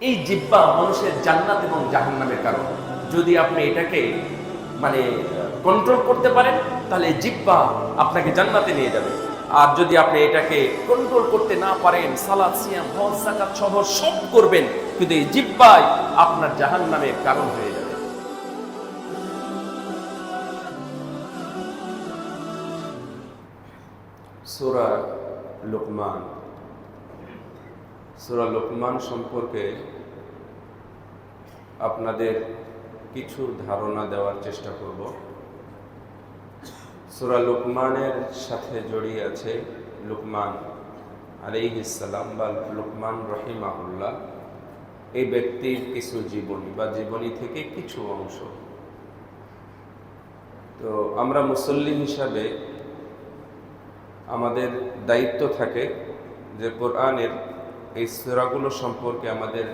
এই জিহ্বা মানুষের জান্নাত এবং জাহান্নামের কারণ। যদি আপনি এটাকে কন্ট্রোল করতে পারেন, তাহলে জিহ্বা আপনাকে জান্নাতে নিয়ে যাবে। আর যদি আপনি এটাকে কন্ট্রোল করতে না পারেন, সালাত, সিয়াম, হজ, যাকাত সহ সব করবেন, কিন্তু এই জিহ্বাই আপনার জাহান্নামের কারণ হয়ে যাবে। সূরা লোকমান, সূরা লোকমান সম্পর্কে আপনাদের কিছু ধারণা দেওয়ার চেষ্টা করব। সূরা লোকমানের সাথে জড়িয়ে আছে লোকমান আলাইহিস সালাম বা লোকমান রহিমাহুল্লাহ, এই ব্যক্তির কিছু জীবনী বা জীবনী থেকে কিছু অংশ। তো আমরা মুসল্লি হিসাবে আমাদের দায়িত্ব থাকে যে কোরআনের এই সূরাগুলো সম্পর্কে আমাদের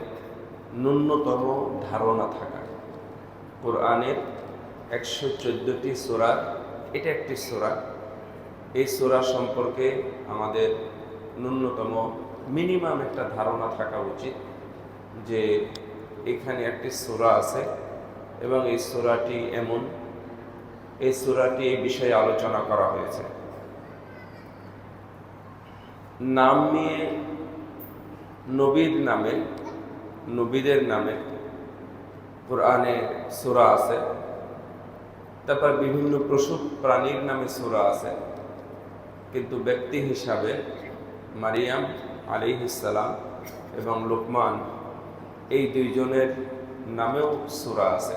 ন্যূনতম ধারণা থাকা। কোরআনের 114টি সূরা, এটা একটি সূরা। এই সূরা সম্পর্কে আমাদের ন্যূনতম মিনিমাম একটা ধারণা থাকা উচিত যে এখানে একটি সূরা আছে এবং এই সূরাটি এমন, এই সূরাটি এই বিষয়ে আলোচনা করা হয়েছে। নাম নিয়ে নবীদের নামে কোরআনে সূরা আছে, তারপর বিভিন্ন পশু প্রাণীর নামে সূরা আছে, কিন্তু ব্যক্তি হিসাবে মারিয়াম আলাইহিস সালাম এবং লোকমান এই দুইজনের নামেও সূরা আছে।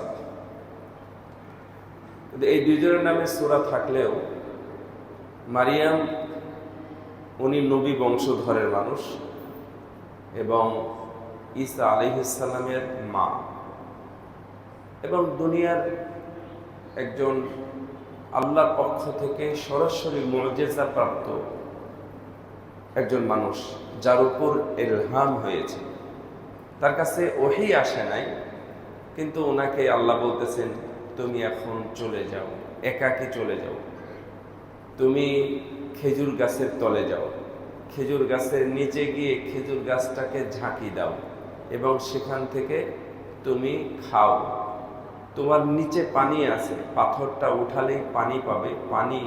কিন্তু এই দুইজনের নামে সূরা থাকলেও মারিয়াম উনি নবী বংশধরের মানুষ এবং ঈসা আলাইহিস সালামের মা এবং দুনিয়ার একজন আল্লাহর পক্ষ থেকে সরাসরি মুজিজা প্রাপ্ত একজন মানুষ, যার উপর ইলহাম হয়েছে। তার কাছে ওহী আসে নাই, কিন্তু ওনাকে আল্লাহ বলতেছেন, তুমি এখন চলে যাও, একাকী চলে যাও, তুমি খেজুর গাছের তলে যাও, খেজুর গাছের নিচে গিয়ে খেজুর গাছটাকে ঝাঁকি দাও এবং সেখান থেকে তুমি খাও। তোমার নিচে পানি আছে, পাথরটা উঠালেই পানি পাবে, পানি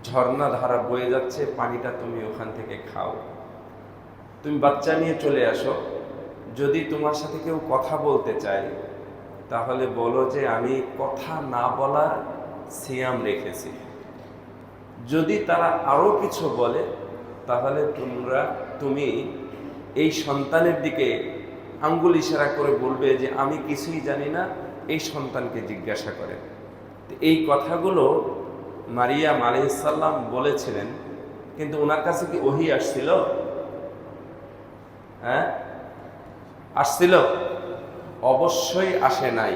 ঝর্ণা ধারা বয়ে যাচ্ছে, পানিটা তুমি ওখান থেকে খাও। তুমি বাচ্চা নিয়ে চলে আসো, যদি তোমার সাথে কেউ কথা বলতে চায় তাহলে বলো যে আমি কথা না বলার সিয়াম রেখেছি। যদি তারা আরো কিছু বলে তাহলে তুমি এই সন্তানের দিকে আঙ্গুল ইশারা করে বলবে যে আমি কিছুই জানি না, এই সন্তানকে জিজ্ঞাসা করে। এই কথাগুলো মারিয়াম আলাইহিস সালাম বলেছিলেন, কিন্তু ওনার কাছে কি ওহী আসছিল? আসছিল? অবশ্যই আসে নাই,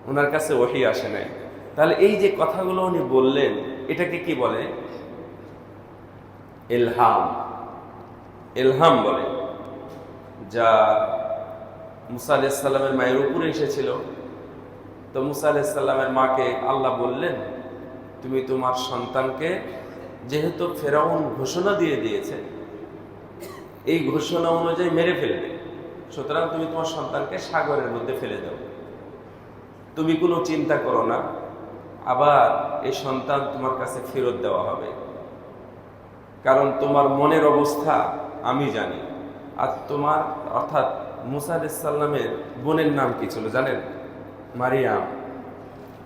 ওনার কাছে ওহী আসে নাই। তাহলে এই যে কথাগুলো উনি বললেন, এটাকে কি বলে? ইলহাম বলে, যা মুসা আলাইহিস সালামের মায়ের উপরে এসেছিল। তো মুসা আলাইহিস সালামের মাকে আল্লাহ বললেন, তুমি তোমার সন্তানকে, যেহেতু ফেরাউন ঘোষণা দিয়ে দিয়েছে, এই ঘোষণা অনুযায়ী মেরে ফেলবে, সুতরাং তুমি তোমার সন্তানকে সাগরের মধ্যে ফেলে দাও, তুমি কোনো চিন্তা করো না, আবার এই সন্তান তোমার কাছে ফেরত দেওয়া হবে, কারণ তোমার মনের অবস্থা আমি জানি। আর তোমার অর্থাৎ মুসা আলাইহিস সালামের বোনের নাম কি ছিল জানেন? মারিয়াম।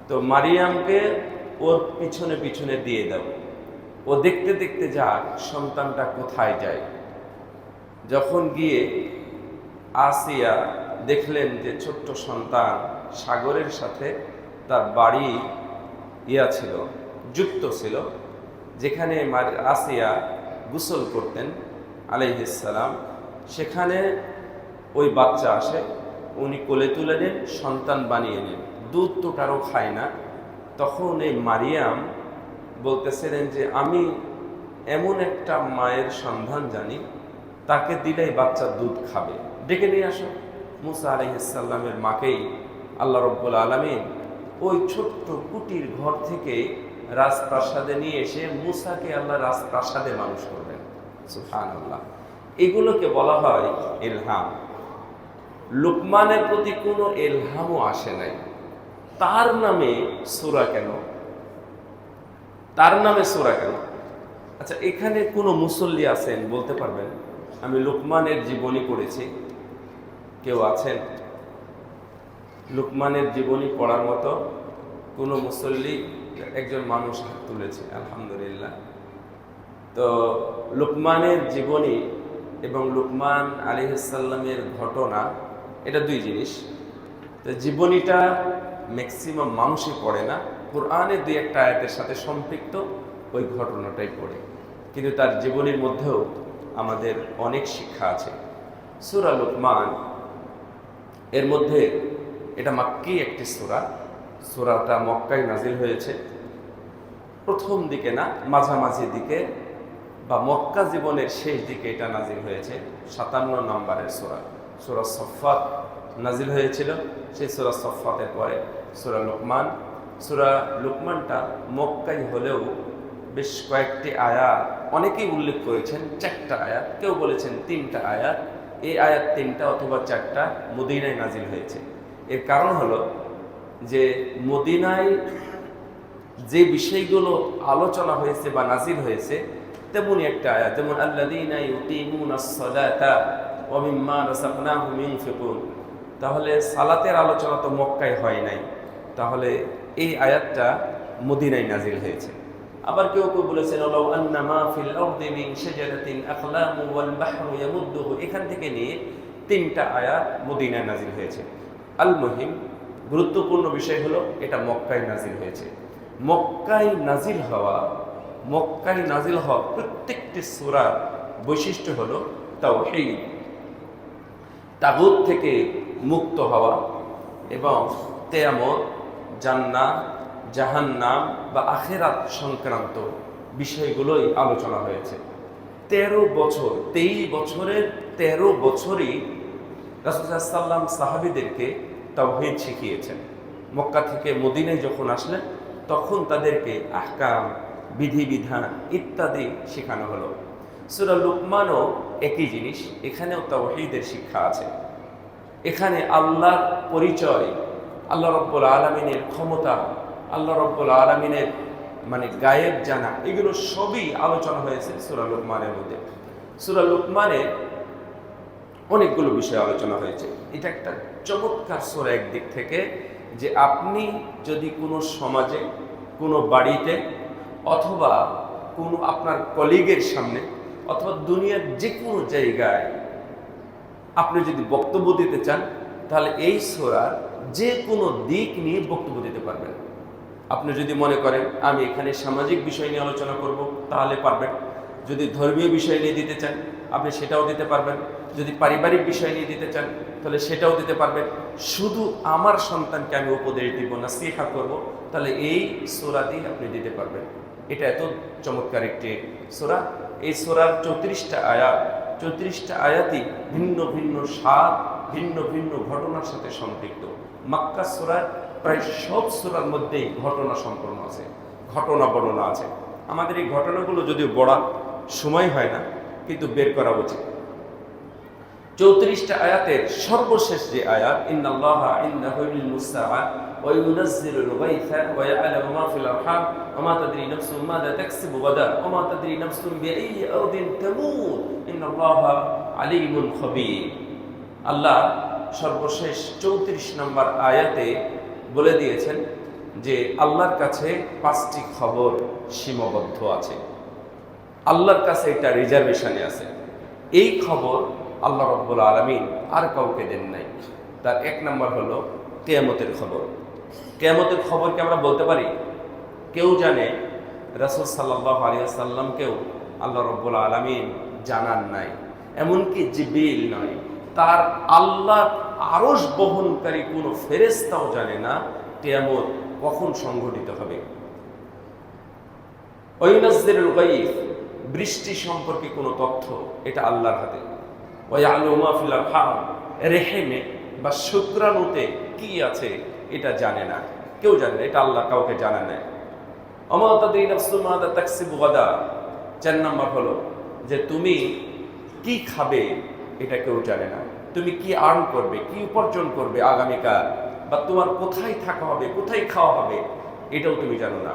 তো মারিয়ামকে ওর পিছনে পিছনে দিয়ে দাও, ও দেখতে দেখতে যাক সন্তানটা কোথায় যায়। যখন গিয়ে আসিয়া দেখলেন যে ছোট্ট সন্তান সাগরের সাথে তার বাড়ি ছিল, যুক্ত ছিল, যেখানে আসিয়া গোসল করতেন আলাইহিস সালাম, সেখানে ওই বাচ্চা আসে, উনি কোলে তুলে নেন, সন্তান বানিয়ে নেন। দুধ তো কারো খায় না। তখন এই মারিয়াম বলতেছিলেন যে আমি এমন একটা মায়ের সন্ধান জানি, তাকে দিলেই বাচ্চা দুধ খাবে, ডেকে নিয়ে আসো। মুসা আলাইহিস সালামের মাকেই আল্লাহ রাব্বুল আলামিন ওই ছোট্ট কুটির ঘর থেকে রাজপ্রাসাদে নিয়ে এসে মুসাকে আল্লাহ রাজপ্রাসাদে মানুষ করবেন। সুবহানাল্লাহ। এগুলোকে বলা হয় ইলহাম। লুকমানের প্রতি কোনো ইলহামও আসে নাই। তার নামে সূরা কেন? তার নামে সূরা কেন? আচ্ছা, এখানে কোনো মুসল্লি আছেন বলতে পারবেন আমি লুকমানের জীবনী পড়েছি? কেউ আছেন? লুকমানের জীবনী পড়ার মতো কোনো মুসল্লি? একজন মানুষ হাত তুলেছে, আলহামদুলিল্লাহ। তো লুকমানের জীবনী এবং লুকমান আলাইহিস সালামের ঘটনা এটা দুই জিনিস। তো জীবনীটা ম্যাক্সিমাম মানুষই পড়ে না, কোরআনে দুই একটা আয়াতের সাথে সম্পৃক্ত ওই ঘটনাটাই পড়ে, কিন্তু তার জীবনীর মধ্যেও আমাদের অনেক শিক্ষা আছে। সূরা লুকমান এর মধ্যে এটা মাক্কি একটি সূরা। সূরাটা মক্কায় নাজিল হয়েছে, প্রথম দিকে না, মাঝামাঝি দিকে বা মক্কা জীবনের শেষ দিকে এটা নাজিল হয়েছে। 57 নম্বরের সূরা। সূরা সফফাত নাজিল হয়েছিল, সেই সূরা সফফাতের পরে সূরা লুকমান। সূরা লুকমানটা মক্কাই হলেও বেশ কয়েকটি আয়াত অনেকেই উল্লেখ করেছেন, 4টা আয়াত, কেউ বলেছেন 3টা আয়াত। এই আয়াত 3টা অথবা 4টা মদিনায় নাজিল হয়েছে। এর কারণ হলো যে মদিনায় যে বিষয়গুলো আলোচনা হয়েছে বা নাজিল হয়েছে তেমনই একটা আয়াত, যেমন আল্লাযীনা ইউকিমুনাস সালাতা ওয়া মিম্মা রাযাকনাহুম ইউনফিকুন। তাহলে সালাতের আলোচনা তো মক্কায় হয় নাই, তাহলে এই আয়াতটা মদিনায় নাজিল হয়েছে। আবার কেউ কেউ বলেছেন লাউ আন্না মা ফিল আরদি মিন শাজারাতিন আকলামু ওয়াল বাহরু ইয়ামুদ্দুহু, এখান থেকে নিয়ে 3টা আয়াত মদিনায় নাজিল হয়েছে। আল মুহিম, গুরুত্বপূর্ণ বিষয় হলো এটা মক্কায় নাজিল হয়েছে। মক্কায় নাজিল হওয়া প্রত্যেকটি সূরার বৈশিষ্ট্য হলো তাওহীদ, তাগুত থেকে মুক্ত হওয়া এবং কিয়ামত, জান্নাত, জাহান্নাম বা আখিরাত সংক্রান্ত বিষয়গুলোই আলোচনা হয়েছে। 13 বছর, 23 বছরের 13 বছরই রাসূল সাল্লাল্লাহু আলাইহি ওয়াসাল্লাম সাহাবীদেরকে তাওহীদ শিখিয়েছেন। মক্কা থেকে মদিনায় যখন আসলেন তখন তাদেরকে আহকাম, বিধিবিধান ইত্যাদি শেখানো হলো। সূরা লুকমানও একই জিনিস, এখানেও তাওহীদের শিক্ষা আছে। এখানে আল্লাহর পরিচয়, আল্লাহ রাব্বুল আলামিনের ক্ষমতা, আল্লাহ রাব্বুল আলামিনের গায়েব জানা, এগুলো সবই আলোচনা হয়েছে সূরা লুকমানের মধ্যে। সূরা লুকমানে অনেকগুলো বিষয় আলোচনা হয়েছে। এটা একটা চমৎকার সূরা একদিক থেকে, যে আপনি যদি কোনো সমাজে, কোনো বাড়িতে, অথবা কোনো আপনার কলিগের সামনে, অথবা দুনিয়ার যে কোনো জায়গায় আপনি যদি বক্তব্য দিতে চান, তাহলে এই সূরার যে কোনো দিক নিয়ে বক্তব্য দিতে পারবেন। আপনি যদি মনে করেন আমি এখানে সামাজিক বিষয় নিয়ে আলোচনা করব, তাহলে পারবেন। যদি ধর্মীয় বিষয় নিয়ে দিতে চান আপনি সেটাও দিতে পারবেন। যদি পারিবারিক বিষয় নিয়ে দিতে চান তাহলে সেটাও দিতে পারবেন। শুধু আমার সন্তানকে আমি উপদেশ দিব, নাসিহা করব, তাহলে এই সূরা দিয়ে আপনি দিতে পারবেন। এটা এত চমৎকার একটি সূরা। এই সূরার 34টা আয়াত, 34টা আয়াতই ভিন্ন ভিন্ন স্বাদ, ভিন্ন ভিন্ন ঘটনার সাথে সম্পৃক্ত। মক্কা সূরার প্রায় সব সূরার মধ্যেই ঘটনা সম্পন্ন আছে, ঘটনা বর্ণনা আছে। আমাদের এই ঘটনাগুলো যদিও বড়ার সময় হয় না, কিন্তু বের করা উচিত। 34টা আয়াতের সর্বশেষ যে আয়াত, ইন্নাল্লাহা ইনদাহু ইলমুস সাআ ওয়া ইউনাজ্জিলুল গায়থা ওয়া ইয়া'লামু মা ফিল আরহাম ওয়া মা তাদরি নাফসুন মাযা তাকসিবু গাদা ওয়া মা তাদরি নাফসুন বিআইয়ি আরদিন তামুত ইন্নাল্লাহা আলীমুন খাবীর। আল্লাহ সর্বশেষ 34 নম্বর আয়াতে বলে দিয়েছেন যে আল্লাহর কাছে 5টি খবর সীমাবদ্ধ আছে, আল্লাহর কাছে এটা রিজার্ভেশনে আছে। এই খবর আল্লাহ রাব্বুল আলামিন আর কাউকে দেন নাই। তার 1 নম্বর হলো কিয়ামতের খবর। কিয়ামতের খবর কি আমরা বলতে পারি? কেউ জানে? রাসূল সাল্লাল্লাহু আলাইহি ওয়াসাল্লামকেও আল্লাহ রাব্বুল আলামিন জানান নাই, এমনকি জিবরিল নয়, তার আল্লাহ আরশ বহনকারী কোনো ফেরেশতাও জানে না কিয়ামত কখন সংঘটিত হবে। ওয়াইনাজ্জিলুল গায়থ, বৃষ্টি সম্পর্কে কোনো তথ্য, এটা আল্লাহর হাতে। ওয়া ইয়া'লামু মা ফিল আরহাম, রেহেমে বা শুক্রাণুতে কি আছে এটা জানে না, কেউ জানে না, এটা আল্লাহ কাউকে জানা নেয়। ওয়া মা তাদরি নাফসুন মাযা তাকসিবু গাদা, 4 নম্বর হলো যে তুমি কি খাবে এটা কেউ জানে না। তুমি কি আর্ন করবে, কি উপার্জন করবে আগামীকাল, বা তোমার কোথায় থাকা হবে, কোথায় খাওয়া হবে, এটাও তুমি জানো না।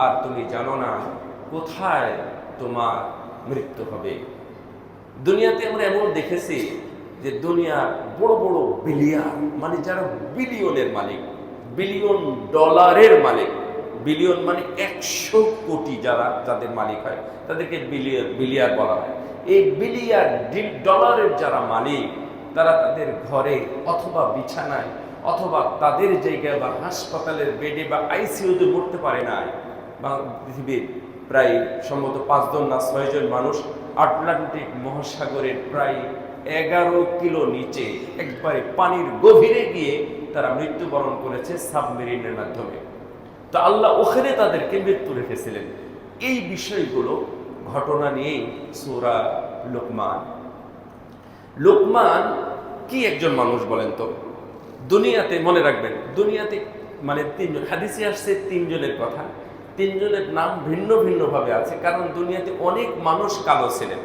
আর তুমি জানো না কোথায় তোমার মৃত্যু হবে। দুনিয়াতে আমরা এমন দেখেছি যে দুনিয়ার বড় বড় বিলিয়ন, মানে যারা বিলিয়নের মালিক, বিলিয়ন ডলারের মালিক, বিলিয়ন মানে 100 কোটি যাদের মালিক হয় তাদেরকে বিলিয়ার বলা হয়। এই বিলিয়ার ডলারের যারা মালিক, তারা তাদের ঘরে অথবা বিছানায় অথবা তাদের জায়গায় বা হাসপাতালের বেডে বা আইসিইউতে মরতে পারে না। পৃথিবীর প্রায় সম্ভবত 5 জন না 6 জন মানুষ আটলান্টিক মহাসাগরের প্রায় 11 কিলো নিচে একবারে পানির গভীরে গিয়ে তারা মৃত্যুবরণ করেছে সাবমেরিনের মাধ্যমে। তো আল্লাহ ওখানে তাদেরকে মৃত্যু রেখেছিলেন। এই বিষয়গুলো ঘটনা নিয়েই সূরা লোকমান। লোকমান কি একজন মানুষ বলেন তো? দুনিয়াতে মনে রাখবেন, দুনিয়াতে মানে 3 জন, হাদিসে আসছে 3 জনের কথা। 3 জনের নাম ভিন্ন ভিন্ন ভাবে আছে, কারণ দুনিয়াতে অনেক মানুষ কালো ছিলেন।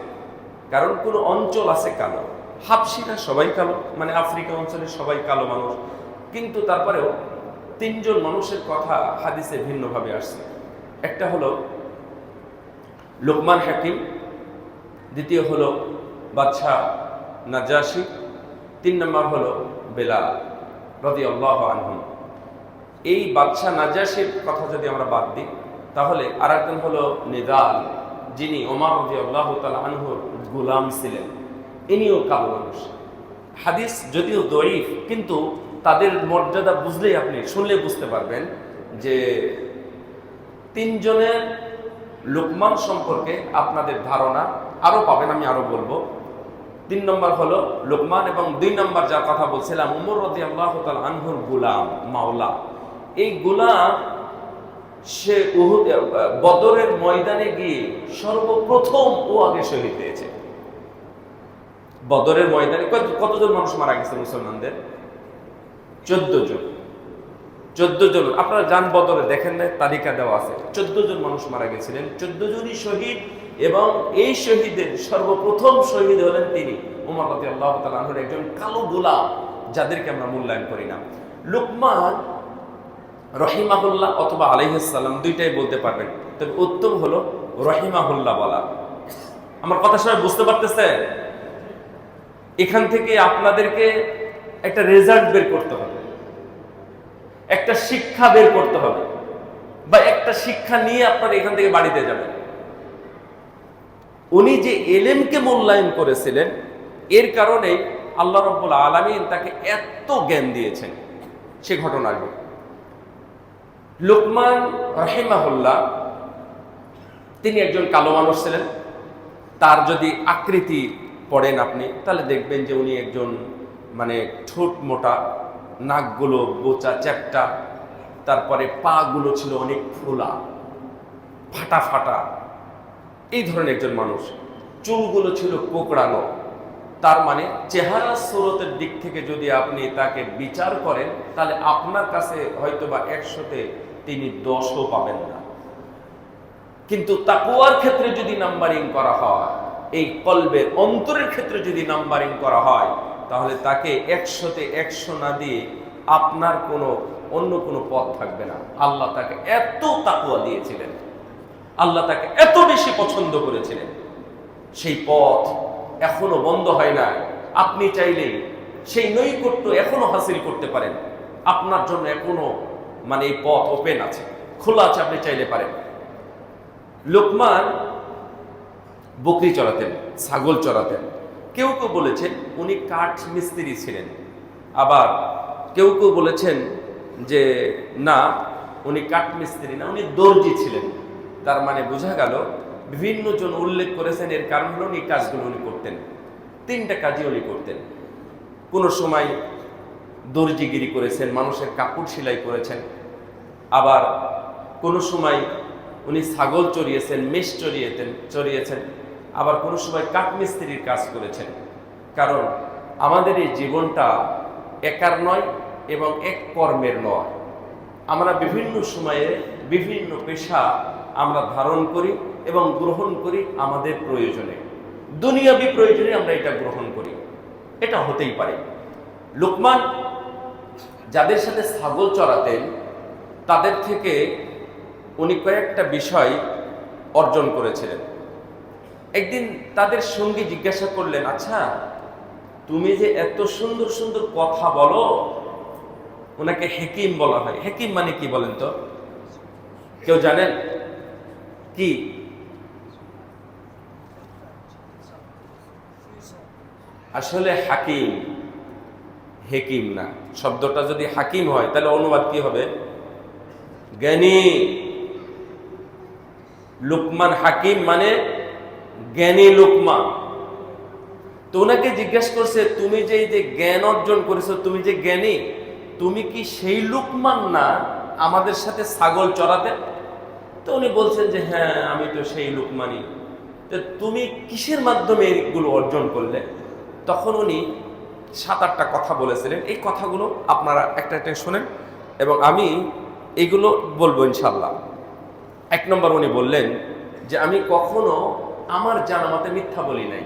কারণ কোন অঞ্চল আছে কালো, হাবশিরা সবাই কালো, মানে আফ্রিকা অঞ্চলের সবাই কালো মানুষ, কিন্তু তারপরেও 3 জন মানুষের কথা হাদিসে ভিন্ন ভাবে আসছে। একটা হলো লোকমান হাকিম, দ্বিতীয় হলো বাদশাহ নাজাশি, 3 নম্বর হলো বেলাল রাদিয়াল্লাহু আনহু। এই বাদশাহ নাজাশির কথা যদি আমরা বাদ দিই, তাহলে আরেকজন হলো নিদাল, যিনি ওমর রাদিয়াল্লাহু তাআলা আনহুর গোলাম ছিলেন। ইনিও কালো মানুষ। হাদিস যদিও দঈফ, কিন্তু তাদের মর্যাদা বুঝলেই, আপনি শুনলে বুঝতে পারবেন যে 3 জনের লোকমান সম্পর্কে আপনাদের ধারণা আরো পাবেন, আমি আরো বলবো। 3 নম্বর হলো লোকমান, এবং 2 নম্বর যার কথা বলছিলাম ওমর রাদিয়াল্লাহু তাআলা আনহুর গোলাম, মাওলা। এই গোলাম সে বদরের ময়দানে গিয়ে সর্বপ্রথম ও আগে শহীদ হয়েছে। বদরের ময়দানে কতজন মানুষ মারা গেছে মুসলমানদের? 14 জন। 14 জন। আপনারা যান বদরে, দেখেন না, তালিকা দেওয়া আছে। 14 জন মানুষ মারা গেছিলেন, 14 জনই শহীদ। এবং এই শহীদের সর্বপ্রথম শহীদ হলেন তিনি, ওমর রাদিয়াল্লাহু তাআলা আনহুর একজন কালো গোলাম, যাদেরকে আমরা মূল্যায়ন করি না। লোকমান রহিমাহুল্লাহ অথবা আলাইহিস সালাম, দুইটাই বলতে পারবেন, তবে উত্তম হলো রহিমাহুল্লাহ বলা। আমার কথা সবাই বুঝতে পারতেছে? এখান থেকে আপনাদেরকে একটা রেজাল্ট বের করতে হবে, একটা শিক্ষা বের করতে হবে, বা একটা শিক্ষা নিয়ে আপনারা এখান থেকে বাড়িতে যাবেন। উনি যে এলেমকে মূল্যায়ন করেছিলেন, এর কারণে আল্লাহ রাব্বুল আলামিন তাকে এত জ্ঞান দিয়েছেন। সে ঘটনা লোকমান রাহিমাহুল্লাহ, তিনি একজন কালো মানুষ ছিলেন। তার যদি আকৃতি পড়েন আপনি, তাহলে দেখবেন যে উনি একজন মানে ঠোঁট মোটা, নাকগুলো বোচা চ্যাপ্টা, তারপরে পা গুলো ছিল অনেক ফোলা, ফাটা ফাটা, এই ধরনের একজন মানুষ। চুলগুলো ছিল কোকড়ানো। তার মানে চেহারা সুরতের দিক থেকে যদি আপনি তাকে বিচার করেন, তাহলে আপনার কাছে হয়তোবা 100-তে তিনি 10ও পাবেন না। কিন্তু তাকওয়ার ক্ষেত্রে যদি নাম্বারিং করা হয়, এই কলবের অন্তরের ক্ষেত্রে যদি নাম্বারিং করা হয়, তাহলে তাকে 100-তে 100 না দিয়ে আপনার অন্য কোনো পথ থাকবে না। আল্লাহ তাকে এত তাকওয়া দিয়েছিলেন, আল্লাহ তাকে এত বেশি পছন্দ করেছিলেন, সেই পথ এখনো বন্ধ হয় না। আপনি চাইলেই সেই নৈকট্য এখনো হাসিল করতে পারেন। আপনার জন্য এখনো মানে এই পথ ওপেন আছে, খোলা আছে, আপনি চাইলে পারেন। লোকমান বকরি চড়াতেন, ছাগল চড়াতেন। কেউ কেউ বলেছেন উনি কাঠ মিস্ত্রি ছিলেন, আবার কেউ কেউ বলেছেন যে না, উনি কাঠ মিস্ত্রি না, উনি দর্জি ছিলেন। তার মানে বোঝা গেল, বিভিন্ন জন উল্লেখ করেছেন, এর কারণ হলো এই কাজগুলো উনি করতেন। 3টা কাজই উনি করতেন। কোনো সময় দর্জিগিরি করেছেন, মানুষের কাপড় সেলাই করেছেন, আবার কোনো সময় উনি ছাগল চড়িয়েছেন, মেষ চড়িয়েছেন, আবার কোনো সময় কাঠমিস্ত্রির কাজ করেছেন। কারণ আমাদের এই জীবনটা একার নয় এবং এক কর্মের নয়। আমরা বিভিন্ন সময়ে বিভিন্ন পেশা আমরা ধারণ করি এবং গ্রহণ করি আমাদের প্রয়োজনে, দুনিয়াবি প্রয়োজনে আমরা এটা গ্রহণ করি। এটা হতেই পারে। লোকমান যাদের সাথে ছাগল চড়াতেন তাদের থেকে উনি কয়েকটা বিষয় অর্জন করেছিলেন। একদিন তাদের সঙ্গী জিজ্ঞাসা করলেন, আচ্ছা তুমি যে এত সুন্দর সুন্দর কথা বলো, ওনাকে হেকিম বলা হয়। হেকিম মানে কি বলেন তো? কেউ জানেন কি? আসলে হাকিম, হেকিম না। শব্দটা যদি হাকিম হয় তাহলে অনুবাদ কি হবে? জ্ঞানী। লুকমান হাকিম মানে জ্ঞানী লুকমান। তো ওনাকে জিজ্ঞাসা করছে, তুমি যে এই যে জ্ঞান অর্জন করেছো, তুমি যে জ্ঞানী, তুমি কি সেই লুকমান না আমাদের সাথে ছাগল চড়াতে? তো উনি বলছেন যে হ্যাঁ, আমি তো সেই লুকমানই। তো তুমি কিসের মাধ্যমে এগুলো অর্জন করলে? তখন উনি 7-8টা কথা বলেছিলেন। এই কথাগুলো আপনারা একটা একটা শোনেন এবং আমি এগুলো বলবো ইনশাল্লাহ। 1 নম্বর উনি বললেন যে আমি কখনো আমার জানামতে মিথ্যা বলি নাই।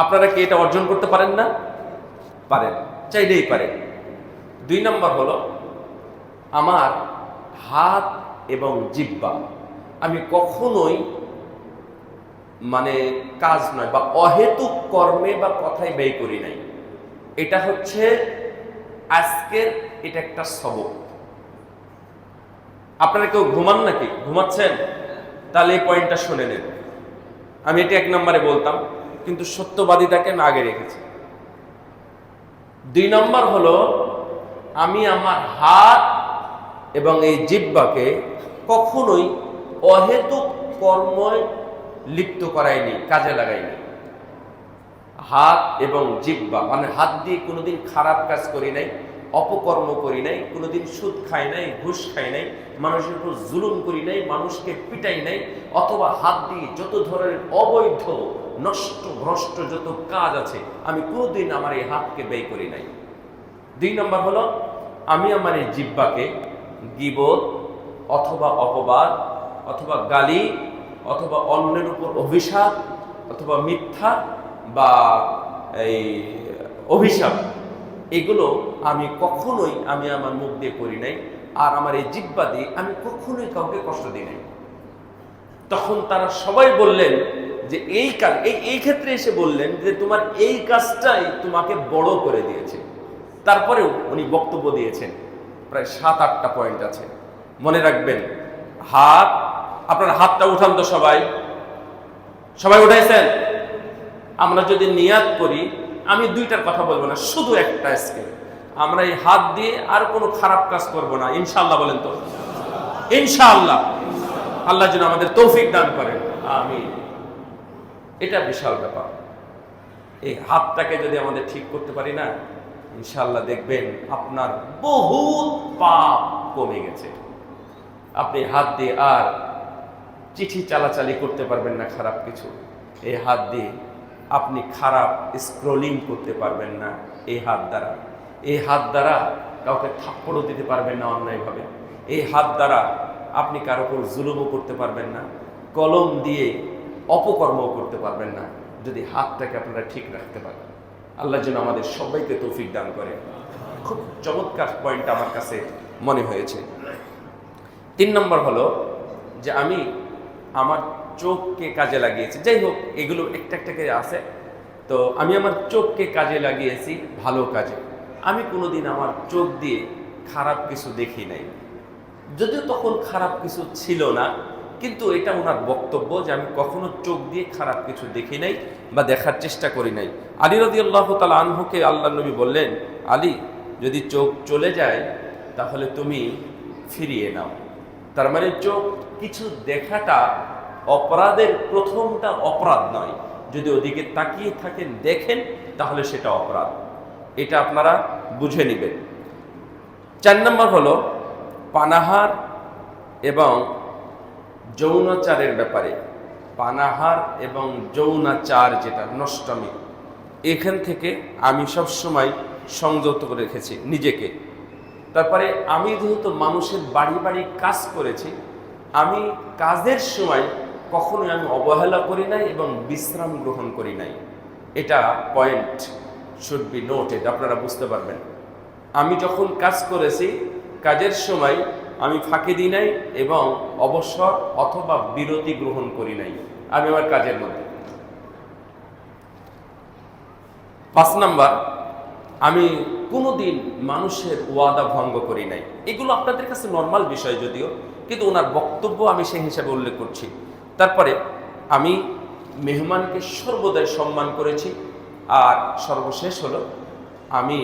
আপনারা কি এটা অর্জন করতে পারেন না? পারেন, চাইলেই পারেন। 2 নম্বর হলো আমার হাত এবং জিহ্বা, আমি কখনোই মানে কাজ নয় বা অহেতুক কর্মে বা কথায় ব্যয় করি নাই। এটা হচ্ছে আজকের এটা একটা সবক। আপনারা কেউ ঘুমান নাকি? ঘুমাচ্ছেন? তাহলে এই পয়েন্টটা শুনে নেন। আমি এটা 1 নম্বরে বলতাম, কিন্তু সত্যবাদিতাকে আমি আগে রেখেছি। 2 নম্বর হলো আমি আমার হাত এবং এই জিহ্বাকে কখনোই অহেতুক কর্মে লিপ্ত করাইনি, কাজে লাগাইনি। হাত এবং জিহ্বা মানে হাত দিয়ে কোনোদিন খারাপ কাজ করি নাই, অপকর্ম করি নাই, কোনোদিন সুদ খাই নাই, ঘুষ খাই নাই, মানুষের উপর জুলুম করি নাই, মানুষকে পিটাই নাই, অথবা হাত দিয়ে যত ধরনের অবৈধ নষ্ট ভ্রষ্ট যত কাজ আছে আমি কোনোদিন আমার এই হাতকে ব্যয় করি নাই। 2 নম্বর হলো আমি আমার এই জিহ্বাকে গীবত অথবা অপবাদ অথবা গালি অথবা অন্যের উপর অভিশাপ অথবা মিথ্যা বা এই অভিশাপ, এগুলো আমি কখনোই আমি আমার মুখ দিয়ে করি নাই। আর আমার এই জিহ্বা দিয়ে আমি কখনোই কাউকে কষ্ট দিই নাই। তখন তারা সবাই বললেন যে এই কাজ, এই ক্ষেত্রে এসে বললেন যে তোমার এই কাজটাই তোমাকে বড় করে দিয়েছে। তারপরেও উনি বক্তব্য দিয়েছেন, প্রায় 7-8টা পয়েন্ট আছে, মনে রাখবেন। হাত, আপনার হাতটা উঠান তো, সবাই সবাই উঠাইছেন? আমরা যদি নিয়াত করি, আমি 2টার কথা বলবো না, শুধু একটা আজকে আমরা এই হাত দিয়ে আর কোনো খারাপ কাজ করব না, ইনশাআল্লাহ। বলেন তো ইনশাআল্লাহ। আল্লাহ যেন আমাদের তৌফিক দান করেন, আমিন। এটা বিশাল ব্যাপার। এই হাতটাকে যদি আমাদের ঠিক করতে পারি না, ইনশাআল্লাহ দেখবেন আপনার বহুত পাপ কমে গেছে। আপনি হাত দিয়ে আর চিঠি চালাচালি করতে পারবেন না খারাপ কিছু। এই হাত দিয়ে আপনি খারাপ স্ক্রলিং করতে পারবেন না এই হাত দ্বারা। এই হাত দ্বারা কাউকে থাপ্পড়ও দিতে পারবেন না অন্যায়ভাবে। এই হাত দ্বারা আপনি কারো উপর জুলুমও করতে পারবেন না, কলম দিয়ে অপকর্মও করতে পারবেন না, যদি হাতটাকে আপনারা ঠিক রাখতে পারেন। আল্লাহ যেন আমাদের সবাইকে তৌফিক দান করে। খুব চমৎকার পয়েন্ট আমার কাছে মনে হয়েছে। 3 নম্বর হলো যে আমি আমার চোখকে কাজে লাগিয়েছি। যাই হোক, এগুলো একটা একটা করে আছে। তো আমি আমার চোখকে কাজে লাগিয়েছি ভালো কাজে। আমি কোনোদিন আমার চোখ দিয়ে খারাপ কিছু দেখি নাই, যদিও তখন খারাপ কিছু ছিল না, কিন্তু এটা ওনার বক্তব্য যে আমি কখনো চোখ দিয়ে খারাপ কিছু দেখি নাই বা দেখার চেষ্টা করি নাই। আলী রাদিয়াল্লাহু তাআলা আনহুকে আল্লাহ নবী বললেন, আলী, যদি চোখ চলে যায় তাহলে তুমি ফিরিয়ে নাও। তার মানে চোখ কিছু দেখাটা অপরাধের প্রথমটা অপরাধ নয়, যদি ওদিকে তাকিয়ে থাকেন দেখেন তাহলে সেটা অপরাধ। এটা আপনারা বুঝে নেবেন। 4 নম্বর হলো পানাহার এবং যৌনাচারের ব্যাপারে। পানাহার এবং যৌনাচার যেটা নষ্টমী, এখান থেকে আমি সবসময় সংযত করে রেখেছি নিজেকে। তারপরে আমি যেহেতু মানুষের বাড়ি বাড়ি কাজ করেছি, আমি কাজের সময় কখনোই আমি অবহেলা করি নাই এবং বিশ্রাম গ্রহণ করি নাই। এটা পয়েন্ট শুড বি নোটেড, আপনারা বুঝতে পারবেন। আমি যখন কাজ করেছি, কাজের সময় আমি ফাঁকি দিই নাই এবং অবসর অথবা বিরতি গ্রহণ করি নাই আমি আমার কাজের মধ্যে। 5 নাম্বার, আমি কোনোদিন মানুষের ওয়াদা ভঙ্গ করি নাই। এগুলো আপনাদের কাছে নর্মাল বিষয় যদিও, কিন্তু ওনার বক্তব্য আমি সেই হিসাবে উল্লেখ করছি। তারপরে আমি মেহমানকে সর্বদাই সম্মান করেছি। আর সর্বশেষ হলো, আমি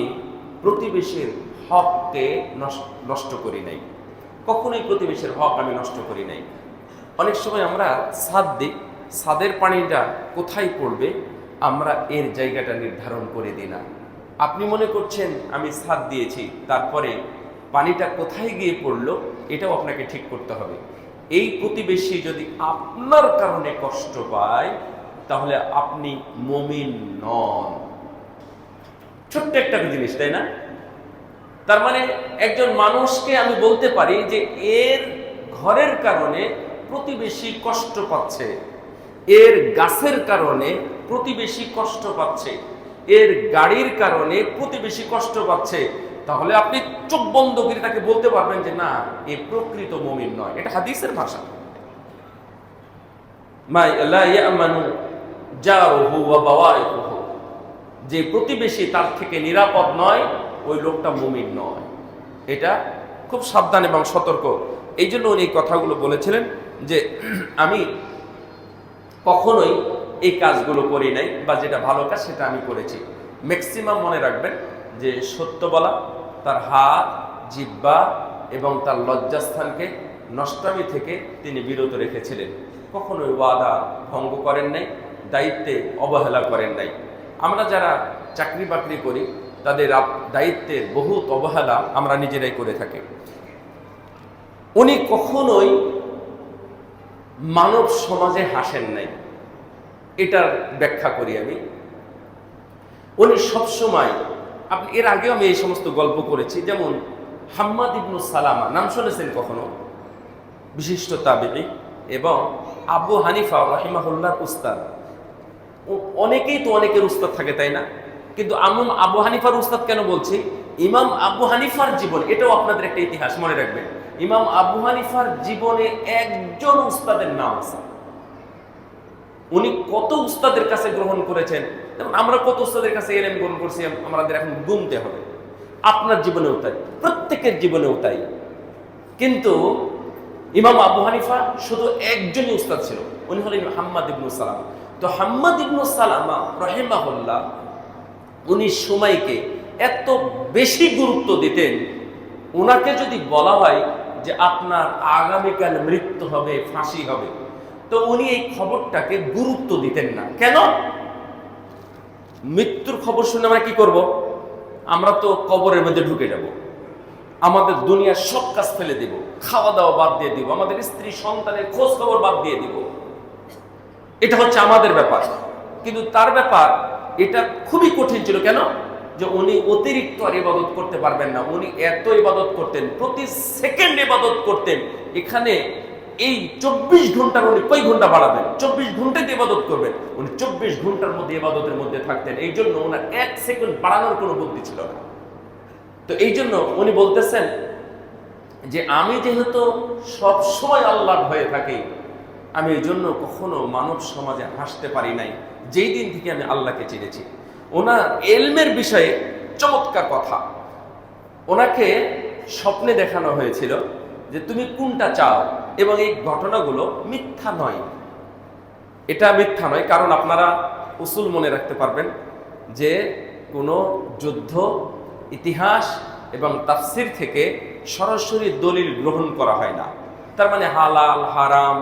প্রতিবেশীর হককে নষ্ট করি নাই। কখনোই প্রতিবেশীর হক আমি নষ্ট করি নাই। অনেক সময় আমরা ছাদ দিই, ছাদের পানিটা কোথায় পড়বে আমরা এর জায়গাটা নির্ধারণ করে দিই না। আপনি মনে করছেন আমি ছাদ দিয়েছি, তারপরে পানিটা কোথায় গিয়ে পড়লো এটাও আপনাকে ঠিক করতে হবে। এই প্রতিবেশী যদি আপনার কারণে কষ্ট পায় তাহলে আপনি মুমিন নন। ছোট্ট একটা জিনিস, তাই না? তার মানে একজন মানুষকে আমি বলতে পারি যে এর ঘরের কারণে প্রতিবেশী কষ্ট পাচ্ছে, এর গাছের কারণে প্রতিবেশী কষ্ট পাচ্ছে, এর গাড়ির কারণে প্রতিবেশী কষ্ট পাচ্ছে, তাহলে আপনি চোখ বন্ধ করে তাকে বলতে পারবেন যে না, এ প্রকৃত মুমিন নয়। এটা হাদিসের ভাষা। যে প্রতিবেশী তার থেকে নিরাপদ নয়, ওই লোকটা মুমিন নয়। এটা খুব সাবধান এবং সতর্ক। এই জন্য উনি কথাগুলো বলেছিলেন যে আমি কখনোই এই কাজগুলো করি নাই, বা যেটা ভালো কাজ সেটা আমি করেছি। ম্যাক্সিমাম মনে রাখবেন যে সত্য বলা, তার হাত, জিহ্বা এবং তার লজ্জাস্থানকে নষ্টামি থেকে তিনি বিরত রেখেছিলেন। কখনোই ওয়াদা ভঙ্গ করেন নাই, দায়িত্বে অবহেলা করেন নাই। আমরা যারা চাকরি বাকরি করি তাদের দায়িত্বের বহুত অবহেলা আমরা নিজেরাই করে থাকি। উনি কখনোই মানব সমাজে হাসেন নাই, এটার ব্যাখ্যা করি আমি। উনি সবসময়, আপনি এর আগেও আমি এই সমস্ত গল্প করেছি, যেমন হাম্মাদ ইবনু সালামা নাম শুনেছেন কখনো? বিশিষ্ট তাবিঈ এবং আবু হানিফা রাহিমাহুল্লাহর উস্তাদ। অনেকেই তো অনেকের উস্তাদ থাকে, তাই না? কিন্তু আবু হানিফার উস্তাদ কেন বলছি? ইমাম আবু হানিফার জীবন, এটাও আপনাদের একটা ইতিহাস মনে রাখবেন। ইমাম আবু হানিফার জীবনে একজন উস্তাদের নাম আছে। উনি কত উস্তাদের কাছে গ্রহণ করেছেন, যেমন আমরা কত উস্তাদের কাছে ইলম গ্রহণ করছি আমাদের এখন গুনতে হবে। আপনার জীবনেও তাই, প্রত্যেকের জীবনেও তাই। কিন্তু ইমাম আবু হানিফা শুধু একজনই উস্তাদ ছিল, উনি হলেন হাম্মাদ ইবনু সালামা। তো হাম্মাদ ইবনু সালামা রাহিমাহুল্লাহ উনি সময়কে এত বেশি গুরুত্ব দিতেন, ওনাকে যদি বলা হয় যে আপনার আগামীকাল মৃত্যু হবে, ফাঁসি হবে, তো উনি এই খবরটাকে গুরুত্ব দিতেন না। কেন? মৃত্যুর খবর শুনে আমরা কি করব? আমরা তো কবরের মধ্যে ঢুকে যাব, আমাদের দুনিয়ার সব কাজ ফেলে দিব, খাওয়া দাওয়া বাদ দিয়ে দিব, আমাদের স্ত্রী সন্তানের খোঁজ খবর বাদ দিয়ে দিব। এটা হচ্ছে আমাদের ব্যাপার। কিন্তু তার ব্যাপার এটা খুবই কঠিন ছিল। কেন? যে উনি অতিরিক্ত আর ইবাদত করতে পারবেন না। উনি এত ইবাদত করতেন, প্রতি সেকেন্ড ইবাদত করতেন। এখানে এই 24 ঘন্টার উনি কয় ঘন্টা বাড়াবেন? 24 ঘন্টাতে ইবাদত করবেন। উনি 24 ঘন্টার মধ্যে ইবাদতের মধ্যে থাকতেন। এই জন্য ওনার 1 সেকেন্ড বাড়ানোর কোনো বুদ্ধি ছিল না। তো এই জন্য উনি বলতেছেন যে আমি যেহেতু সব সময় আল্লাহর ভয়ে থাকি, আমি এই জন্য কখনো মানব সমাজে হাসতে পারি নাই যেই দিন থেকে আমি আল্লাহকে চিনেছি। ওনার এলমের বিষয়ে চমৎকার কথা। ওনাকে স্বপ্নে দেখানো হয়েছিল যে তুমি কোনটা চাও, এবং এই ঘটনাগুলো মিথ্যা নয়। এটা মিথ্যা নয়, কারণ আপনারা উসুল মনে রাখতে পারবেন যে কোনো যুদ্ধ, ইতিহাস এবং তাফসির থেকে সরাসরি দলিল গ্রহণ করা হয় না। তার মানে হালাল হারাম,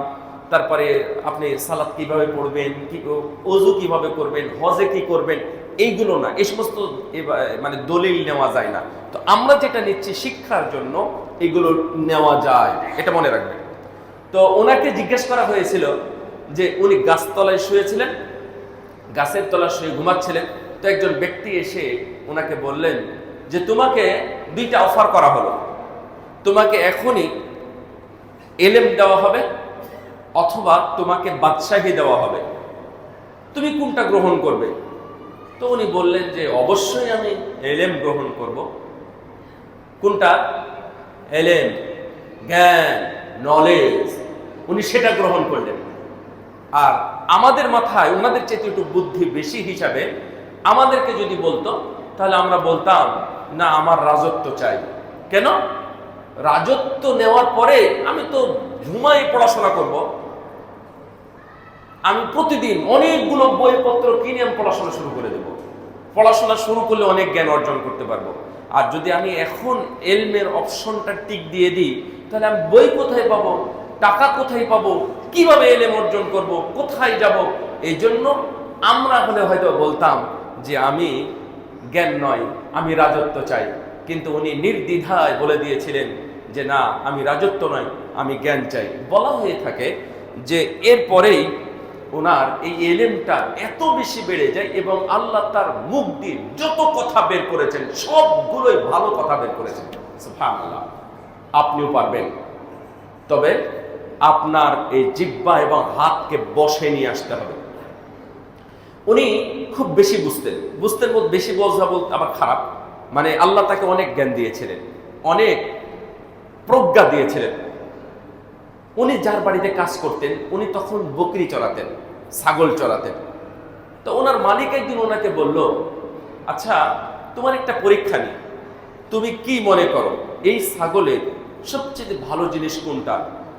তারপরে আপনি সালাত কিভাবে পড়বেন, ওযু কিভাবে করবেন, হজে কি করবেন, এইগুলো না, এই সমস্ত মানে দলিল নেওয়া যায় না। তো আমরা যেটা নিচ্ছি শিক্ষার জন্য, এগুলো নেওয়া যায়, এটা মনে রাখবেন। তো ওনাকে জিজ্ঞেস করা হয়েছিল যে উনি গাছতলায় শুয়েছিলেন, গাছের তলায় শুয়ে ঘুমাচ্ছিলেন। তো একজন ব্যক্তি এসে ওনাকে বললেন যে তোমাকে 2টা অফার করা হলো, তোমাকে এখনই এলেম দেওয়া হবে অথবা তোমাকে বাদশাহী দেওয়া হবে, তুমি কোনটা গ্রহণ করবে? তো উনি বললেন যে অবশ্যই আমি এলেম গ্রহণ করব। কোনটা? এলেম, জ্ঞান, নলেজ। উনি সেটা গ্রহণ করলেন। আর আমাদের মাথায় ওনাদের চেয়ে একটু বুদ্ধি বেশি হিসাবে আমাদেরকে যদি বলতো, তাহলে আমরা বলতাম না, আমার রাজত্ব চাই। কেন? রাজত্ব নেওয়ার পরে আমি তো ঘুমাই পড়াশোনা করব, আমি প্রতিদিন অনেকগুলো বইপত্র কিনে আমি পড়াশোনা শুরু করে দেব। পড়াশোনা শুরু করলে অনেক জ্ঞান অর্জন করতে পারবো। আর যদি আমি এখন এলমের অপশনটা টিক দিয়ে দিই, তাহলে আমি বই কোথায় পাবো, টাকা কোথায় পাবো, কিভাবে এলএম অর্জন করব, কোথায় যাব? এই জন্য আমরা হলে হয়তো বলতাম যে আমি জ্ঞান নয়, আমি রাজত্ব চাই। কিন্তু উনি নির্দ্বিধায় বলে দিয়েছিলেন যে না, আমি রাজত্ব নয়, আমি জ্ঞান চাই। বলা হয়ে থাকে যে এরপরেই ওনার এই এলেমটা এত বেশি বেড়ে যায় এবং আল্লাহ তার মুখ দিয়ে যত কথা বের করেছেন সবগুলোই ভালো কথা বের করেছেন। সুবহানাল্লাহ। আপনিও পারবেন, তবে আপনার এই জিহ্বা এবং হাতকে বশে নিয়ে আসতে হবে। উনি খুব বেশি বুঝতেন, বেশি বোঝা বলতে আবার খারাপ, মানে আল্লাহ তাকে অনেক জ্ঞান দিয়েছিলেন, অনেক প্রজ্ঞা দিয়েছিলেন। উনি যার বাড়িতে কাজ করতেন, উনি তখন বকরি চড়াতেন, ছাগল চড়াতেন। তো ওনার মালিক একদিন ওনাকে বলল, আচ্ছা তোমার একটা পরীক্ষা নিই, তুমি কি মনে করো এই ছাগলের সবচেয়ে ভালো জিনিস কোনটা?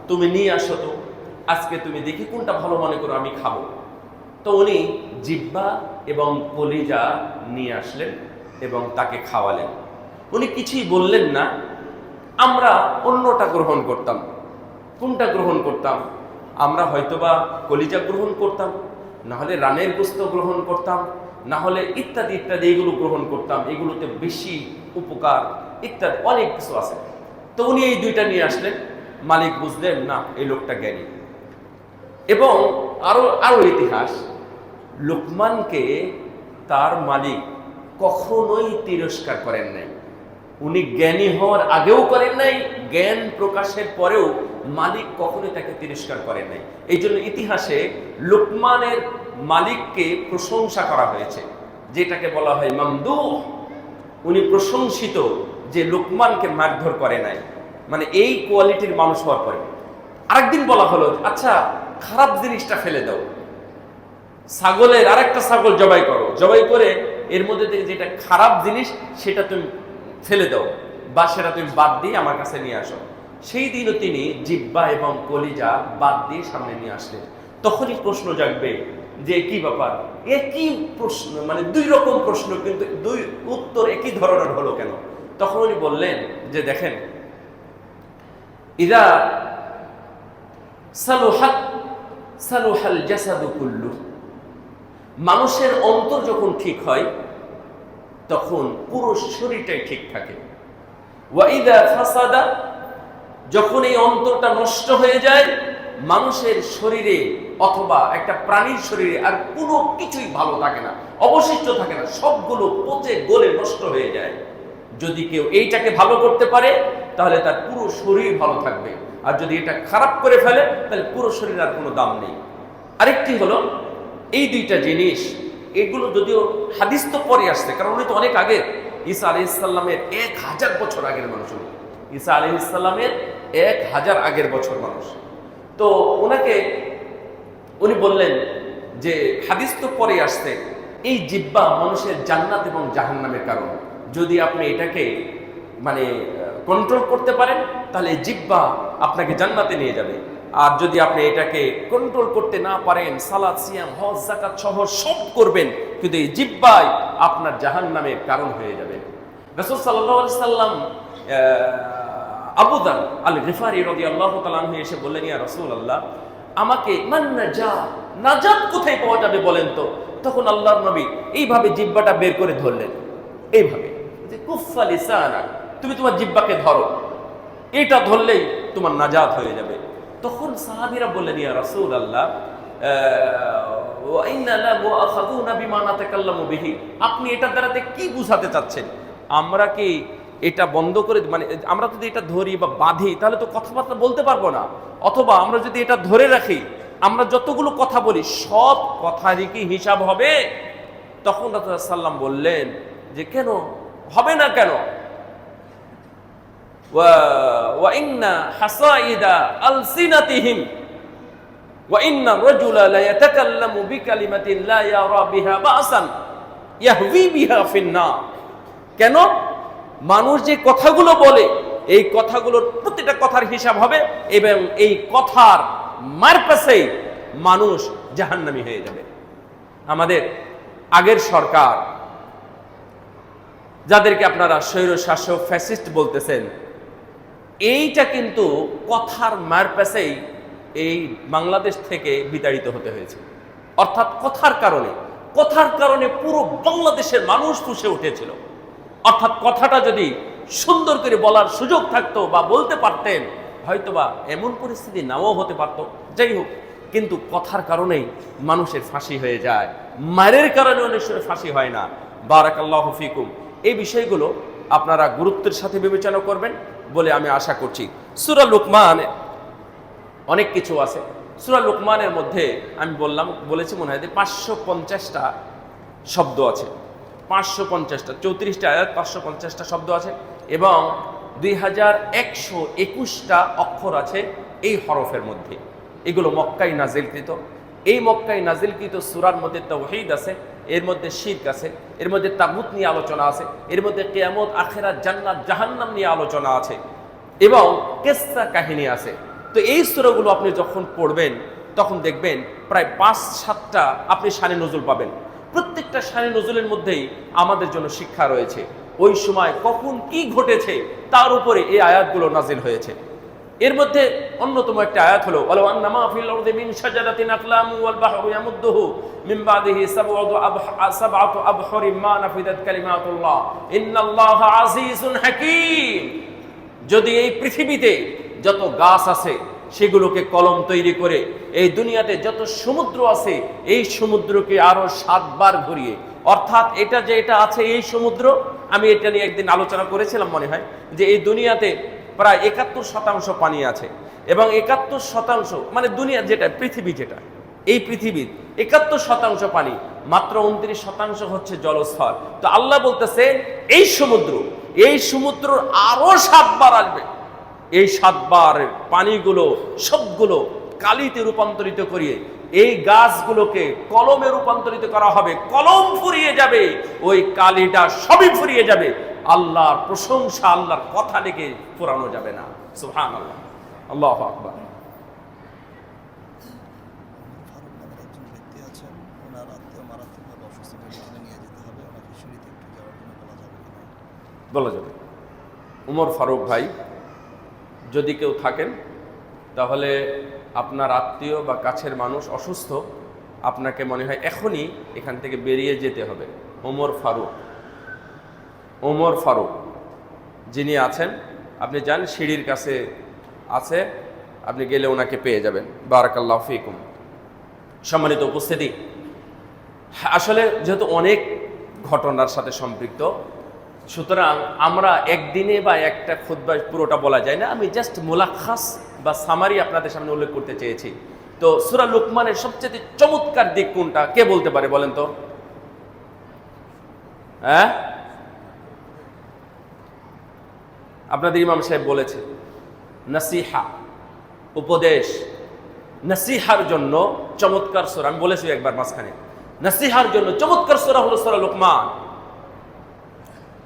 তুমি নিয়ে আসো তো, আজকে তুমি দেখি কোনটা ভালো মনে করো, আমি খাবো। তো উনি জিহ্বা এবং কলিজা নিয়ে আসলেন এবং তাকে খাওয়ালেন। উনি কিছুই বললেন না। আমরা অন্যটা গ্রহণ করতাম। কোনটা গ্রহণ করতাম? আমরা হয়তোবা কলিজা গ্রহণ করতাম, না হলে রানের গোস্ত গ্রহণ করতাম, না হলে ইত্যাদি ইত্যাদি এগুলো গ্রহণ করতাম। এগুলোতে বেশি উপকার ইত্যাদি অনেক কিছু আছে। তো উনি এই দুইটা নিয়ে আসলেন। মালিক বুঝলেন না, এই লোকটা জ্ঞানী। এবং আরো ইতিহাস, লোকমানকে তার মালিক কখনোই তিরস্কার করেন নাই। উনি জ্ঞানী হওয়ার আগেও করেন নাই, জ্ঞান প্রকাশের পরেও মালিক কখনোই তাকে তিরস্কার করেন নাই। এই জন্য ইতিহাসে লোকমানের মালিককে প্রশংসা করা হয়েছে, যেটাকে বলা হয় মামদুহ। উনি প্রশংসিত যে লোকমানকে মারধর করে নাই, মানে এই কোয়ালিটির মানুষ হওয়ার পরে। আরেকদিন বলা হলো, আচ্ছা খারাপ জিনিসটা ফেলে দাও, ছাগলের আরেকটা ছাগল জবাই করো, জবাই করে এর মধ্যে থেকে যেটা খারাপ জিনিস সেটা তুমি ফেলে দাও, বা সেটা তুমি বাদ দিয়ে আমার কাছে নিয়ে আসো। সেই দিনও তিনি জিহ্বা এবং কলিজা বাদ দিয়ে সামনে নিয়ে আসলেন। তখনই প্রশ্ন জাগবে যে কি ব্যাপার, একই প্রশ্ন, মানে দুই রকম প্রশ্ন, কিন্তু দুই উত্তর একই ধরনের হলো কেন? তখন উনি বললেন যে দেখেন, ইদা সালুহাত সালুহাল জাসাদু কুল্লু, মানুষের অন্তর যখন ঠিক হয় তখন পুরো শরীরটাই ঠিক থাকে। ওয়াইদা ফাসাদা, যখন এই অন্তরটা নষ্ট হয়ে যায়, মানুষের শরীরে অথবা একটা প্রাণীর শরীরে আর কোনো কিছুই ভালো থাকে না, অবশিষ্ট থাকে না, সবগুলো পচে গলে নষ্ট হয়ে যায়। যদি কেউ এইটাকে ভালো করতে পারে তাহলে তার পুরো শরীর ভালো থাকবে, আর যদি এটা খারাপ করে ফেলে তাহলে পুরো শরীর আর কোনো দাম নেই। আরেকটি হলো এই দুইটা জিনিস, এগুলো যদিও হাদিস তো পরে আসছে, কারণ উনি তো অনেক আগে, ঈসা আলাইহিস সালামের 1000 বছর আগের মানুষ। ঈসা আলাইহিস সালামের 1000 আগের বছর মানুষ। তো উনি বললেন যে হাদিস তো পরে আসছে, এই জিহ্বা মানুষের জান্নাত এবং জাহান্নামের কারণ। যদি আপনি এটাকে মানে কন্ট্রোল করতে পারেন তাহলে জিহ্বা আপনাকে জান্নাতে নিয়ে যাবে। আর যদি আপনি এটাকে কন্ট্রোল করতে না পারেন, সালাত, সিয়াম, হজ, যাকাত সহ সব করবেন, কিন্তু এই জিহ্বাই আপনার জাহান্নামের কারণ হয়ে যাবে। রাসূল সাল্লাল্লাহু আলাইহি সাল্লাম আবু যার আল গিফারি রাদিয়াল্লাহু তাআলা আনহু এসে বললেন, ইয়া রাসূলুল্লাহ, আমাকে নাজাত কোথায় পাওয়া যাবে বলেন তো? তখন আল্লাহর নবী এইভাবে জিহ্বাটা বের করে ধরলেন, এইভাবে যে কুফা লিসানাক, তুমি তোমার জিহ্বাকে ধরো, এটা ধরলেই তোমার নাজাত হয়ে যাবে। তখন সাহাবীরা বললেন, ইয়া রাসূলুল্লাহ, ওয়া ইন্না লা মুআখাযুনা বিমা নাতাকাল্লামু বিহি, আপনি এটার দ্বারাতে কি বুঝাতে চাচ্ছেন? আমরা কি এটা বন্ধ করে, মানে আমরা যদি এটা ধরি বা বাঁধি তাহলে তো কথাবার্তা বলতে পারবো না। অথবা আমরা যদি এটা ধরে রাখি, আমরা যতগুলো কথা বলি সব কথারই কি হিসাব হবে? তখন রাসূলুল্লাহ সাল্লাম বললেন যে কেন হবে না, কেন? ওয়া ইন্না হাসাইদা আলসিনাতিহিম ওয়া ইন্না রাজুলা লা ইয়াতাকাল্লামু বিকালিমাতিন লা ইয়ারা বিহা বাসান ইয়াহবি বিহা ফিন্নার। কেন? মানুষ যে কথাগুলো বলে এই কথাগুলোর প্রতিটা কথার হিসাব হবে এবং এই কথার মারপ্যাচেই মানুষ জাহান্নামী হয়ে যাবে। আমাদের আগের সরকার, যাদেরকে আপনারা স্বৈরশাসক ফ্যাসিস্ট বলতেছেন, এইটা কিন্তু কথার মারপ্যাচেই এই বাংলাদেশ থেকে বিতাড়িত হতে হয়েছে। অর্থাৎ কথার কারণে পুরো বাংলাদেশের মানুষ ফুঁসে উঠেছিল। অর্থাৎ কথাটা যদি সুন্দর করে বলার সুযোগ থাকতো বা বলতে পারতেন, হয়তোবা এমন পরিস্থিতি নাও হতে পারত। যাই হোক, কিন্তু কথার কারণেই মানুষের ফাঁসি হয়ে যায়, মারের কারণে অনেক সময় ফাঁসি হয় না। বারাকাল্লাহু ফিকুম। এই বিষয়গুলো আপনারা গুরুত্বের সাথে বিবেচনা করবেন বলে আমি আশা করছি। সূরা লুকমান অনেক কিছু আছে। সূরা লুকমানের মধ্যে আমি বলেছি মনে হয় 550টা শব্দ আছে। 550টা, 34টা আয়াত, 550টা শব্দ আছে এবং 2121টা অক্ষর আছে এই হরফের মধ্যে। এগুলো মক্কায় নাজিলকৃত। এই মক্কায় নাজিলকৃত সূরার মধ্যে তাওহীদ আছে, এর মধ্যে শিরক আছে, এর মধ্যে তাগুত নিয়ে আলোচনা আছে, এর মধ্যে কিয়ামত, আখিরাত, জান্নাত, জাহান্নাম নিয়ে আলোচনা আছে এবং কিসসা কাহিনী আছে। তো এই সূরাগুলো আপনি যখন পড়বেন তখন দেখবেন প্রায় 5-7টা আপনি শানে নজুল পাবেন। প্রত্যেকটা শানে নজুলের মধ্যেই আমাদের জন্য শিক্ষা রয়েছে। ওই সময় কখন কি ঘটেছে তার উপরে এই আয়াতগুলো নাজিল হয়েছে। এর মধ্যে অন্যতম একটা আয়াত হলো ওয়ালাউ আন্নামা ফিল আরদি মিন শাজারাতিন আকলামু ওয়াল বাহরু ইয়ামুদ্দুহু মিন বাদিহি সাবআতু আবহুরিন মা নাফিদাত কালিমাতুল্লাহ ইন্নাল্লাহা আজিজুন হাকীম। যদি এই পৃথিবীতে যত গাছ আছে সেগুলোকে কলম তৈরি করে এই দুনিয়াতে যত সমুদ্র আছে এই সমুদ্রকে আরো 7 বার ঘুরিয়ে, অর্থাৎ এটা আছে এই সমুদ্র, আমি এটা নিয়ে একদিন আলোচনা করেছিলাম মনে হয়, যে এই দুনিয়াতে প্রায় 71% পানি আছে এবং 71% মানে দুনিয়া যেটা পৃথিবী, যেটা এই পৃথিবীর 71% পানি, মাত্র 29% হচ্ছে জলস্থল। তো আল্লাহ বলতেছেন এই সমুদ্র আরো 7 বার আসবে। এই 7 বারের পানিগুলো সবগুলো কালিতে রূপান্তরিত করিয়ে এই গাছগুলোকে কলমে রূপান্তরিত করা হবে। কলম ফুরিয়ে যাবে, ওই কালিটা সবই ফুরিয়ে যাবে। আল্লাহর প্রশংসা, আল্লাহর কথা লিখে ফুরানো যাবে না। সুবহানাল্লাহ, আল্লাহু আকবার। বলা যাবে উমর ফারুক ভাই, যদি কেউ থাকেন তাহলে আপনার আত্মীয় বা কাছের মানুষ অসুস্থ, আপনাকে মনে হয় এখনই এখান থেকে বেরিয়ে যেতে হবে। ওমর ফারুক যিনি আছেন, আপনি যান, সিঁড়ির কাছে আছে, আপনি গেলে ওনাকে পেয়ে যাবেন। বারাকাল্লাহু ফিকুম। সম্মানিত উপস্থিতি, আসলে যেহেতু অনেক ঘটনার সাথে সম্পৃক্ত, সুতরাং আমরা একদিনে বা একটা খুতবায় পুরোটা বলা যায় না। আমি জাস্ট মুলাখাস বা সামারি আপনাদের সামনে উল্লেখ করতে চেয়েছি। তো সূরা লুকমানের সবচেয়ে চমৎকার দিক কোনটা কে বলতে পারে বলেন তো? হ্যাঁ, আপনাদের ইমাম সাহেব বলেছে নাসিহা, উপদেশ। নাসিহার জন্য চমৎকার সূরা, আমি বলেছি একবার মাঝখানে, নাসিহার জন্য চমৎকার সূরা হলো সূরা লুকমান।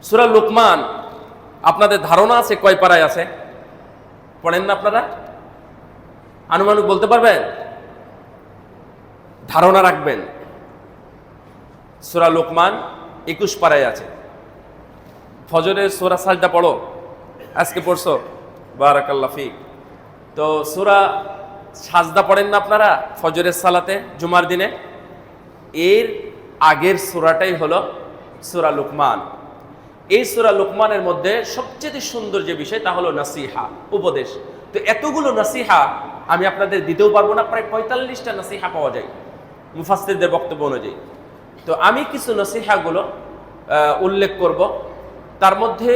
সূরা লুকমান আপনাদের ধারণা আছে কয় পারায় আছে? পড়েন না আপনারা? আনুমানিক বলতে পারবেন? ধারণা রাখবেন। সূরা লুকমান 21 পারায় আছে। ফজরের সূরা সাজদা পড়ো, আজকে পড়ছো? বারাকাল্লাহু ফিক। তো সূরা সাজদা পড়েন না আপনারা ফজরের সালাতে জুমার দিনে? এর আগের সূরাটাই হলো সূরা লুকমান। এই সূরা লুকমানের মধ্যে সবচেয়ে সুন্দর যে বিষয় তা হলো নাসিহা, উপদেশ। তো এতগুলো নাসিহা আমি আপনাদের দিতেও পারবো না, প্রায় 45টা নাসিহা পাওয়া যায় মুফাসসিরদের বক্তব্য অনুযায়ী। তো আমি কিছু নাসিহাগুলো উল্লেখ করব। তার মধ্যে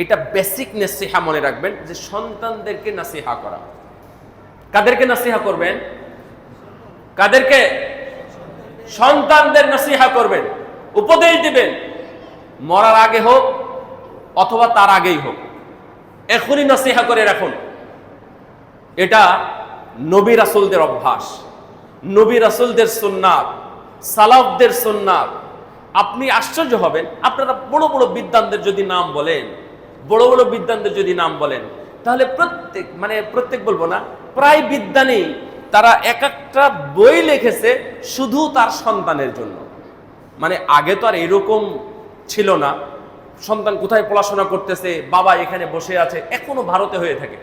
এটা বেসিক নসিহা মনে রাখবেন যে সন্তানদেরকে নসিহা করা। কাদেরকে নসিহা করবেন? কাদেরকে? সন্তানদের নসিহা করবেন, উপদেশ দিবেন, মরার আগে হোক অথবা তার আগেই হোক, এখনই নসিহা করে রাখুন। এটা নবী রাসূলদের অভ্যাস, নবী রাসূলদের সুন্নাত, সালাফদের সুন্নাত। আপনি আশ্চর্য হবেন, আপনারা বড় বড় বিদ্বানদের যদি নাম বলেন, বড় বড় বিদ্বানদের যদি নাম বলেন, তাহলে প্রত্যেক বলবো না, প্রায় বিদ্বানই তারা এক একটা বই লিখেছে শুধু তার সন্তানের জন্য। মানে আগে তো আর এরকম ছিল না, সন্তান কোথায় পড়াশোনা করতেছে, বাবা এখানে বসে আছে, এখনো ভারতে হয়ে থাকে,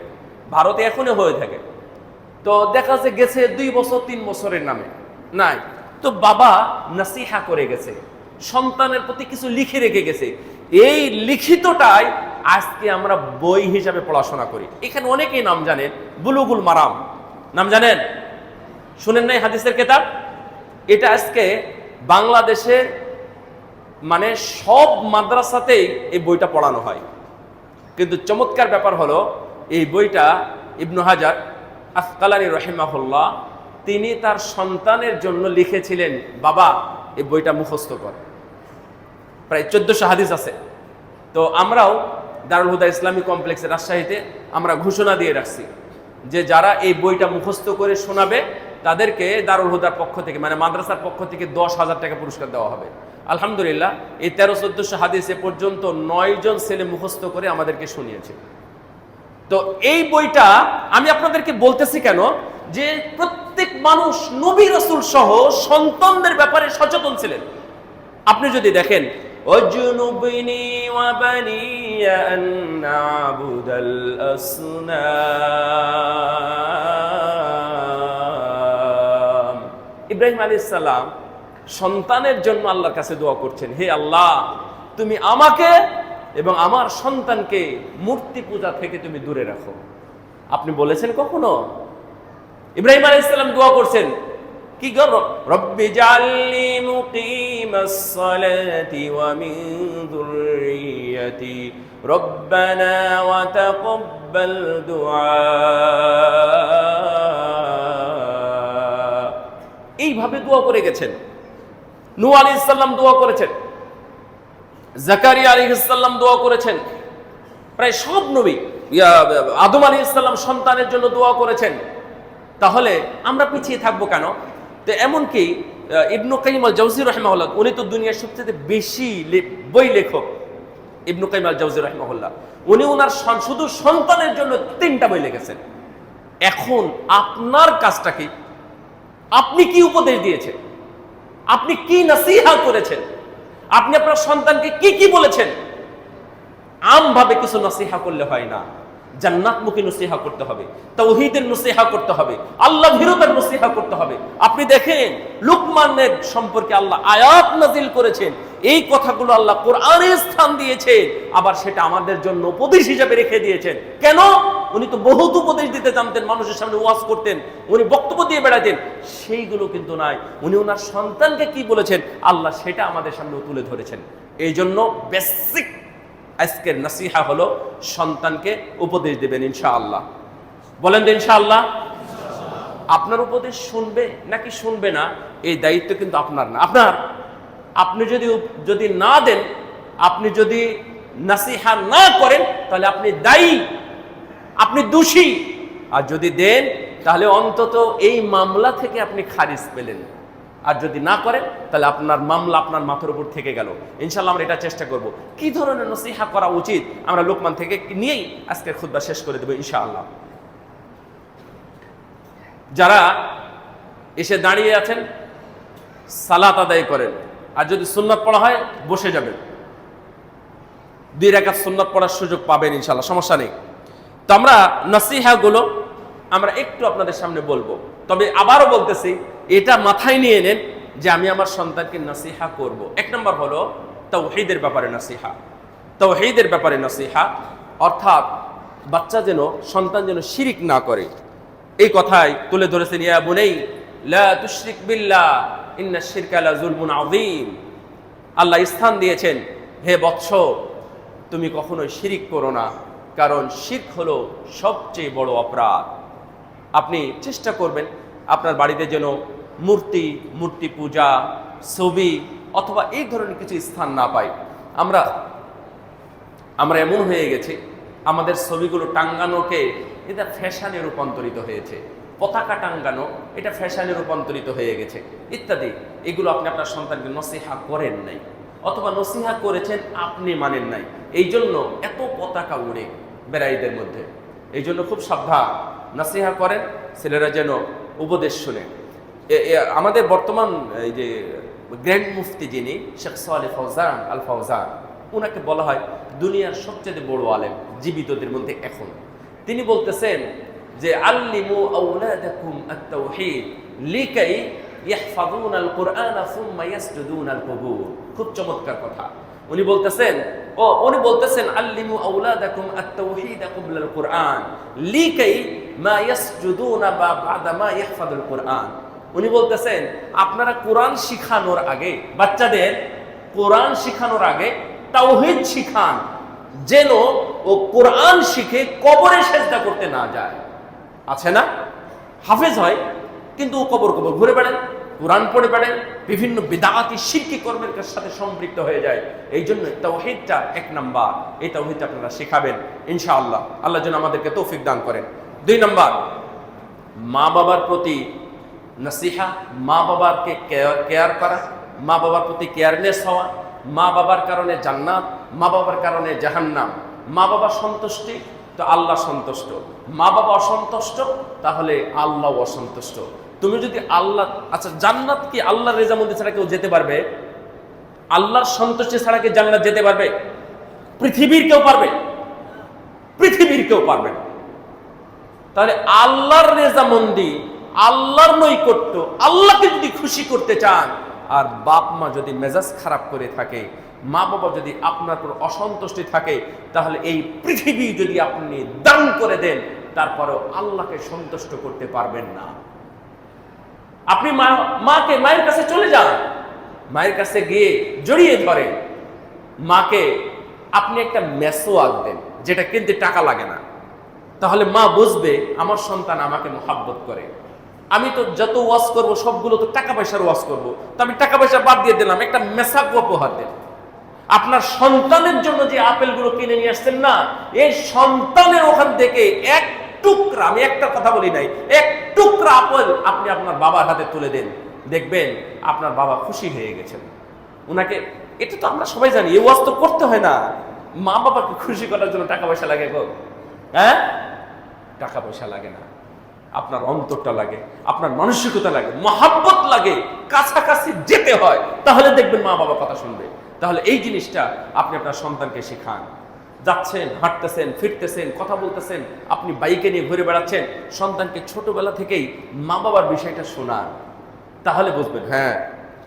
ভারতে এখনো হয়ে থাকে। তো দেখা যাচ্ছে গেছে 2 বছর 3 বছরের নামে নাই, তো বাবা নসিহা করে গেছে, সন্তানের প্রতি কিছু লিখে রেখে গেছে। এই লিখিতটাই আজকে আমরা বই হিসাবে পড়াশোনা করি। এখানে অনেকেই নাম জানেন, বুলুগুল মারাম নাম জানেন, শুনেন নাই? হাদিসের কিতাব। এটা আজকে বাংলাদেশে মানে সব মাদ্রাসাতেই এই বইটা পড়ানো হয়। কিন্তু চমৎকার ব্যাপার হলো, এই বইটা ইবনু হাজার আসকালানী রাহিমাহুল্লাহ তিনি তার সন্তানের জন্য লিখেছিলেন, বাবা এই বইটা মুখস্থ কর। প্রায় 1400 হাদিস আছে। তো আমরাও দারুল হুদা ইসলামী কমপ্লেক্সের রাজশাহীতে আমরা ঘোষণা দিয়ে রাখছি যে যারা এই বইটা মুখস্থ করে শোনাবে তাদেরকে দারুল হুদার পক্ষ থেকে, মানে মাদ্রাসার পক্ষ থেকে 10,000 টাকা পুরস্কার দেওয়া হবে। আলহামদুলিল্লাহ এই 1300-1400 হাদিস এ পর্যন্ত 9 জন ছেলে মুখস্থ করে আমাদেরকে শুনিয়েছে। তো এই বইটা আমি আপনাদেরকে বলতেছি কেন, যে প্রত্যেক মানুষ নবী রাসূল সহ সন্তানদের ব্যাপারে সচেতন ছিলেন। আপনি যদি দেখেন, ওয়াজনুবনি ওয়া বানিয়া আন না'বুদাল আসনাম, ইব্রাহিম আলাইহিস সালাম সন্তানের জন্য আল্লাহর কাছে দোয়া করছেন, হে আল্লাহ তুমি আমাকে এবং আমার সন্তানকে মূর্তি পূজা থেকে তুমি দূরে রাখো। আপনি বলেছেন কখনো? ইব্রাহিম আলাইহিস সালাম দোয়া করছেন কি গো, রব্বি জাআলনি মুকিমাস সালাতি ওয়া মিন যুররিয়্যাতি রব্বানা ওয়া তাকাব্বাল দুআ। এইভাবে দোয়া করে গেছেন। নূহ আলাইহিস সালাম দোয়া করেছেন, জাকারিয়া আলাইহিস সালাম দোয়া করেছেন, প্রায় সব নবী, আদম আলাইহিস সালাম সন্তানের জন্য দোয়া করেছেন। তাহলে আমরা পিছিয়ে থাকবো কেন? তো এমনকি ইবনু কাইয়িম আল জাওজি রাহিমাহুল্লাহ, উনি তো দুনিয়ার সবচেয়ে বেশি বই লেখক। ইবনু কাইয়িম আল জাওজি রাহিমাহুল্লাহ উনি ওনার শুধু সন্তানের জন্য 3টা বই লিখেছেন। এখন আপনার কাজটা কি? আপনি কি উপদেশ দিয়েছেন? আপনি কি নসিহা করেছেন? আপনি আপনার সন্তানকে কি কি বলেছেন? আমভাবে কিছু নসিহা করলে হয় না, জান্নাতমুখী নসিহা করতে হবে, তাওহীদের নসিহা করতে হবে, আল্লাহ ভীরুতার নসিহা করতে হবে। আপনি দেখেন লুকমানের সম্পর্কে আল্লাহ আয়াত নাজিল করেছেন, এই কথাগুলো আল্লাহ কোরআনে স্থান দিয়েছেন, আবার সেটা আমাদের জন্য উপদেশ হিসেবে রেখে দিয়েছেন। কেন? উনি তো বহুত উপদেশ দিতে জানতেন, মানুষের সামনে ওয়াজ করতেন, উনি বক্তব্য দিয়ে বেড়াতেন, সেইগুলো কিন্তু নাই। উনি ওনার সন্তানকে কি বলেছেন আল্লাহ সেটা আমাদের সামনে তুলে ধরেছেন। এই জন্য বেসিক আজকের নসিহা হলো সন্তানকে উপদেশ দেবেন ইনশাআল্লাহ। বলেন তো ইনশাআল্লাহ। আপনার উপদেশ শুনবে নাকি শুনবে না এই দায়িত্ব কিন্তু আপনার না, আপনার। আপনি যদি না দেন, আপনি যদি নসিহা না করেন, তাহলে আপনি দায়ী, আপনি দোষী। আর যদি দেন তাহলে অন্তত এই মামলা থেকে আপনি খারিজ পেলেন। আর যদি না করেন তাহলে আপনার মামলা আপনার মাথার উপর থেকে গেল। ইনশাআল্লাহ আমরা এটা চেষ্টা করব। কি ধরনের নসিহা করা উচিত আমরা লোকমান থেকে নিয়েই আজকের খুতবা শেষ করে দেব ইনশাআল্লাহ। যারা এসে দাঁড়িয়ে আছেন সালাত আদায় করেন, আর যদি সুন্নাত পড়া হয় বসে যাবেন, 2 রাকাত সুন্নাত পড়ার সুযোগ পাবেন ইনশাআল্লাহ, সমস্যা নেই। তো আমরা নসিহাগুলো আমরা একটু আপনাদের সামনে বলবো, তবে আবারও বলতেছি এটা মাথায় নিয়ে নেন যে আমি আমার সন্তানকে নসিহা করব। 1 নম্বর হলো তাওহীদের ব্যাপারে নসিহা। তাওহীদের ব্যাপারে নসিহা অর্থাৎ বাচ্চা যেন, সন্তান যেন শিরিক না করে, এই কথাই তুলে ধরেছেন, ইয়া বুনাই লা তুশরিক বিল্লাহ ইন্নাশ শিরকা লা যুলমুন আযীম। আল্লাহ স্থান দিয়েছেন, হে বৎস তুমি কখনোই শিরিক করো না, কারণ শিরক হলো সবচেয়ে বড় অপরাধ। আপনি চেষ্টা করবেন আপনার বাড়িতে যেন মূর্তি পূজা, ছবি অথবা এই ধরনের কিছু স্থান না পাই। আমরা এমন হয়ে গেছি, আমাদের ছবিগুলো টাঙ্গানোকে এটা ফ্যাশনে রূপান্তরিত হয়েছে, পতাকা টাঙ্গানো এটা ফ্যাশনে রূপান্তরিত হয়ে গেছে ইত্যাদি। এগুলো আপনি আপনার সন্তানকে নসিহা করেন নাই, অথবা নসিহা করেছেন আপনি মানেন নাই, এই জন্য এত পতাকা উড়ে বেড়াইদের মধ্যে। এই জন্য খুব সাবধান, নসিহা করেন, ছেলেরা যেন উপদেশ শুনে। আমাদের বর্তমান এই যে গ্র্যান্ড মুফতি যিনি শেখ সালেহ ফৌজান আল ফৌজান, ওনাকে বলা হয় দুনিয়ার সবচেয়ে বড় আলেম জীবিতদের মধ্যে এখন। তিনি বলতেছেন যে আল্লিমু আওলাদাকুম আত-তাওহীদ লিকাই ইয়াহফাযুনাল কুরআনা সুম্মা ইয়াসজুদুনাল কুবুর। খুব চমৎকার কথা উনি বলতেছেন আল্লিমু আওলাদাকুম আত-তাওহীদ ক্বাবলাল কুরআন লিকাই মা ইয়াসজুদুনা বা'দা মা ইয়াহফাযুল কুরআন। উনি বলতেছেন আপনারা কোরআন শিখানোর আগে, বাচ্চাদের কোরআন শিখানোর আগে তাওহীদ শিখান, যেন ও কোরআন শিখে কবরে সেজদা করতে না যায়। আছে না, হাফেজ হয় কিন্তু ও কবর ঘুরে বেড়ায়, কোরআন পড়ে বেড়ায়, বিভিন্ন বিদআতি শিরকি কর্মের সাথে সম্পৃক্ত হয়ে যায়। এই জন্য তাওহীদটা এক নাম্বার, এই তাওহীদটা আপনারা শেখাবেন ইনশাআল্লাহ। আল্লাহ যেন আমাদেরকে তৌফিক দান করেন। 2 নাম্বার, মা বাবার প্রতি নসিহা, মা বাবাকে কেয়ার করা, মা বাবার প্রতি কেয়ারলেস হওয়া। মা বাবার কারণে জান্নাত, মা বাবার কারণে জাহান্নাম। মা বাবা সন্তুষ্টি তো আল্লাহ সন্তুষ্ট, মা বাবা অসন্তুষ্ট তাহলে আল্লাহ অসন্তুষ্ট। তুমি যদি আল্লাহ, আচ্ছা জান্নাত কি আল্লাহর রেজামন্দি ছাড়া কেউ যেতে পারবে? আল্লাহর সন্তুষ্টি ছাড়া কি জান্নাত যেতে পারবে? পৃথিবীর কেউ পারবে? পৃথিবীর কেউ পারবে না। তাহলে আল্লাহর রেজামন্দি, আল্লাহর নৈকট্য, আল্লাহকে যদি খুশি করতে চান, আর বাপ মা যদি মেজাজ খারাপ করে থাকে, মা বাবা যদি আপনার উপর অসন্তুষ্টি থাকে, তাহলে এই পৃথিবী যদি আপনি দান করে দেন তারপরেও আল্লাহকে সন্তুষ্ট করতে পারবেন না। আপনি মায়ের কাছে চলে যান, মায়ের কাছে গিয়ে জড়িয়ে ধরেন মাকে। আপনি একটা মেসোয়াক দেন যেটা কিনতে টাকা লাগে না, তাহলে মা বুঝবে আমার সন্তান আমাকে মোহাব্বত করে। আমি তো যত ওয়াজ করব সবগুলো তো টাকা পয়সার ওয়াজ করব, তো আমি টাকা পয়সা বাদ দিয়ে দিলাম, একটা মেসাক উপহার দেন। আপনার সন্তানের জন্য যে আপেলগুলো কিনে নিয়ে আসছেন না, এই সন্তানের ওখান থেকে এক টুকরা, আমি একটা কথা বলি নাই, এক টুকরা আপেল আপনি আপনার বাবার হাতে তুলে দেন, দেখবেন আপনার বাবা খুশি হয়ে গেছেন। উনাকে, এটা তো আমরা সবাই জানি, এই ওয়াজ তো করতে হয় না। মা বাবাকে খুশি করার জন্য টাকা পয়সা লাগে গো? হ্যাঁ, টাকা পয়সা লাগে না, আপনার অন্তরটা লাগে, আপনার মানসিকতা লাগে, মহাব্বত লাগে, কাছাকাছি যেতে হয়, তাহলে দেখবেন মা বাবা কথা শুনবে। তাহলে এই জিনিসটা আপনি আপনার সন্তানকে শেখান। যাচ্ছেন, হাঁটতেছেন, ফিরতেছেন, কথা বলতেছেন, আপনি বাইকে নিয়ে ঘুরে বেড়াচ্ছেন, সন্তানকে ছোটবেলা থেকেই মা বাবার বিষয়টা শোনান, তাহলে বুঝবেন হ্যাঁ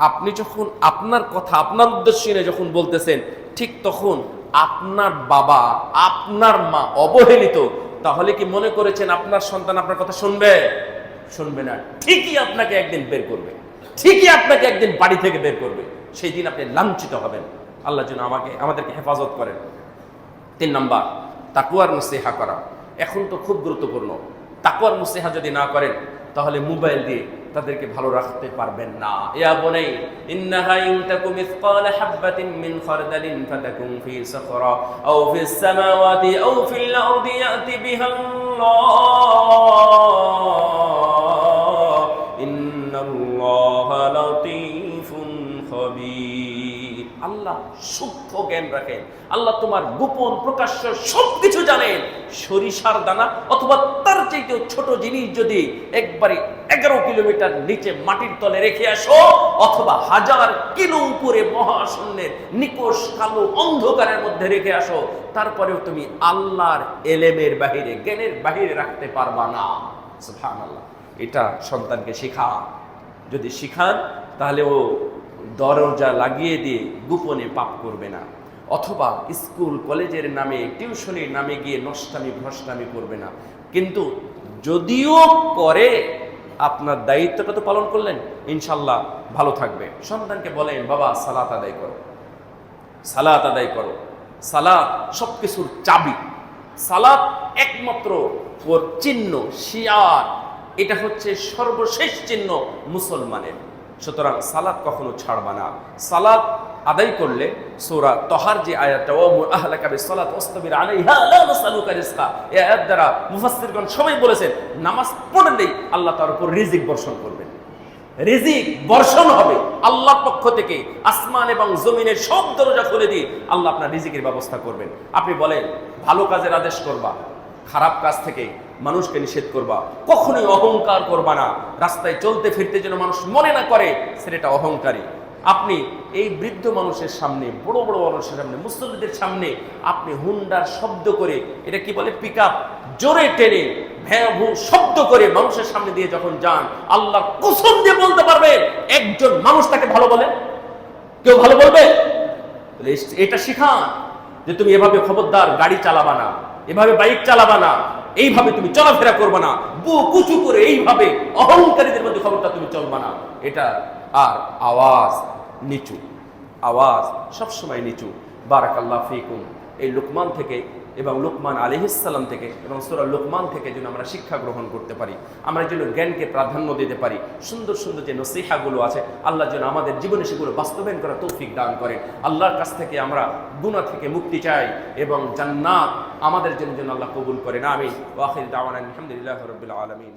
আপনি যখন আপনার কথা আপনার উদ্দেশ্যে যখন বলতেছেন, ঠিক তখন আপনার বাবা, আপনার মা অবহেলিত, তাহলে কি মনে করেছেন আপনার সন্তান আপনার কথা শুনবে? শুনবে না। ঠিকই আপনাকে একদিন বের করবে, ঠিকই আপনাকে একদিন বাড়ি থেকে বের করবে, সেই দিন আপনি লাঞ্ছিত হবেন। আল্লাহ যেন আমাদেরকে হেফাজত করেন। 3 নাম্বার, তাকওয়ার নসিহা করা। এখন তো খুব গুরুত্বপূর্ণ। তাকওয়ার নসিহা যদি না করেন তাহলে মোবাইল দিয়ে তাদেরকে ভালো রাখতে পারবেন না। ইয়া বুনাই ইন্নাহা ইন তাকুম মিসকালা হাববাতিন মিন খারদালিন ফাতাকুন ফি সাখরা আও ফিস সামাওয়াতি আও ফিল আরদি ইয়াতি বিহাল্লাহ ইন্নাল্লাহা লাতীফুন খাবীর। আল্লাহ সূক্ষ্ম জ্ঞান রাখেন, আল্লাহ তোমার গোপন প্রকাশ্য সবকিছু জানেন। সরিষার দানা অথবা তার চাইতেও ছোট জিনিস যদি একবারে 11 কিলোমিটার নিচে মাটির তলে রেখে আসো, অথবা 1000 কিলো উপরে মহাশূন্যের নিকষ কালো অন্ধকারের মধ্যে রেখে আসো, তারপরেও তুমি আল্লাহর এলেমের বাহিরে, জ্ঞানের বাহিরে রাখতে পারবা না। সুবহানাল্লাহ। এটা সন্তানকে শেখান। যদি শিখান তাহলে ও দরজা লাগিয়ে দিয়ে গোপনে পাপ করবে না, অথবা স্কুল কলেজের নামে, টিউশনের নামে গিয়ে নষ্টামি ভ্রষ্টামি করবে না। কিন্তু যদিও করে, আপনার দায়িত্বটা তো পালন করলেন, ইনশাল্লাহ ভালো থাকবে। সন্তানকে বলেন, বাবা সালাত আদায় করো, সালাত আদায় করো, সালাত সবকিছুর চাবি, সালাত একমাত্র ওর চিহ্ন, শিয়ার, এটা হচ্ছে সর্বশেষ চিহ্ন মুসলমানের। সুতরাং সালাত কখনো ছাড়বা না। সালাত আদায় করলে সূরা তহার যে আয়াতটা ওয়ামুর আহলাকা বিসসালাত ওয়াসতাবির আলাইহা লা নাসআলুকা রিজকা, এই আয়াত দ্বারা মুফাসসিরগণ সবাই বলেছেন নামাজ পড়লেই আল্লাহ তার উপর রিজিক বর্ষণ করবেন। রিজিক বর্ষণ হবে আল্লাহর পক্ষ থেকে, আসমান এবং জমিনের সব দরজা খুলে দিয়ে আল্লাহ আপনার রিজিকের ব্যবস্থা করবেন। আপনি বলেন ভালো কাজের আদেশ করবা, খারাপ কাজ থেকে মানুষকে নিষেধ করবা, কখনোই অহংকার করবা না। রাস্তায় চলতে ফিরতে যেন মানুষ মনে না করে ছেলেটা অহংকারী। আপনি এই বৃদ্ধ মানুষের সামনে, বড় বড় মানুষের সামনে, মুসল্লিদের সামনে আপনি হুন্ডার শব্দ করে, এটা কি বলে পিকআপ, জোরে টেনে ভ্যাভু শব্দ করে মানুষের সামনে দিয়ে যখন যান, আল্লাহর কসম দিয়ে বলতে পারবে একজন মানুষ তাকে ভালো বলে? কেউ ভালো বলবে? এটা শিখান যে তুমি এভাবে খবরদার গাড়ি চালাবা না, এভাবে বাইক চালাবা না, এইভাবে তুমি চলাফেরা করবা না, বুক উঁচু করে এইভাবে অহংকারীদের মধ্যে খবরটা তুমি চলবা না। এটা আর আওয়াজ নিচু, আওয়াজ সবসময় নিচু। বারাকাল্লাহ ফিকুম। এই লুকমান থেকে এবং লুকমান আলাইহিস সালাম থেকে এবং সূরা লুকমান থেকে যেন আমরা শিক্ষা গ্রহণ করতে পারি, আমরা যেন জ্ঞানকে প্রাধান্য দিতে পারি। সুন্দর সুন্দর যে নসিহাগুলো আছে আল্লাহ যেন আমাদের জীবনে সেগুলো বাস্তবায়ন করার তৌফিক দান করেন। আল্লাহর কাছ থেকে আমরা গুনাহ থেকে মুক্তি চাই এবং জান্নাত আমাদের জন্য যেন আল্লাহ কবুল করেন। আমিন। ওয়া আখিরু দাওয়ানা আলহামদুলিল্লাহি রাব্বিল আলামিন।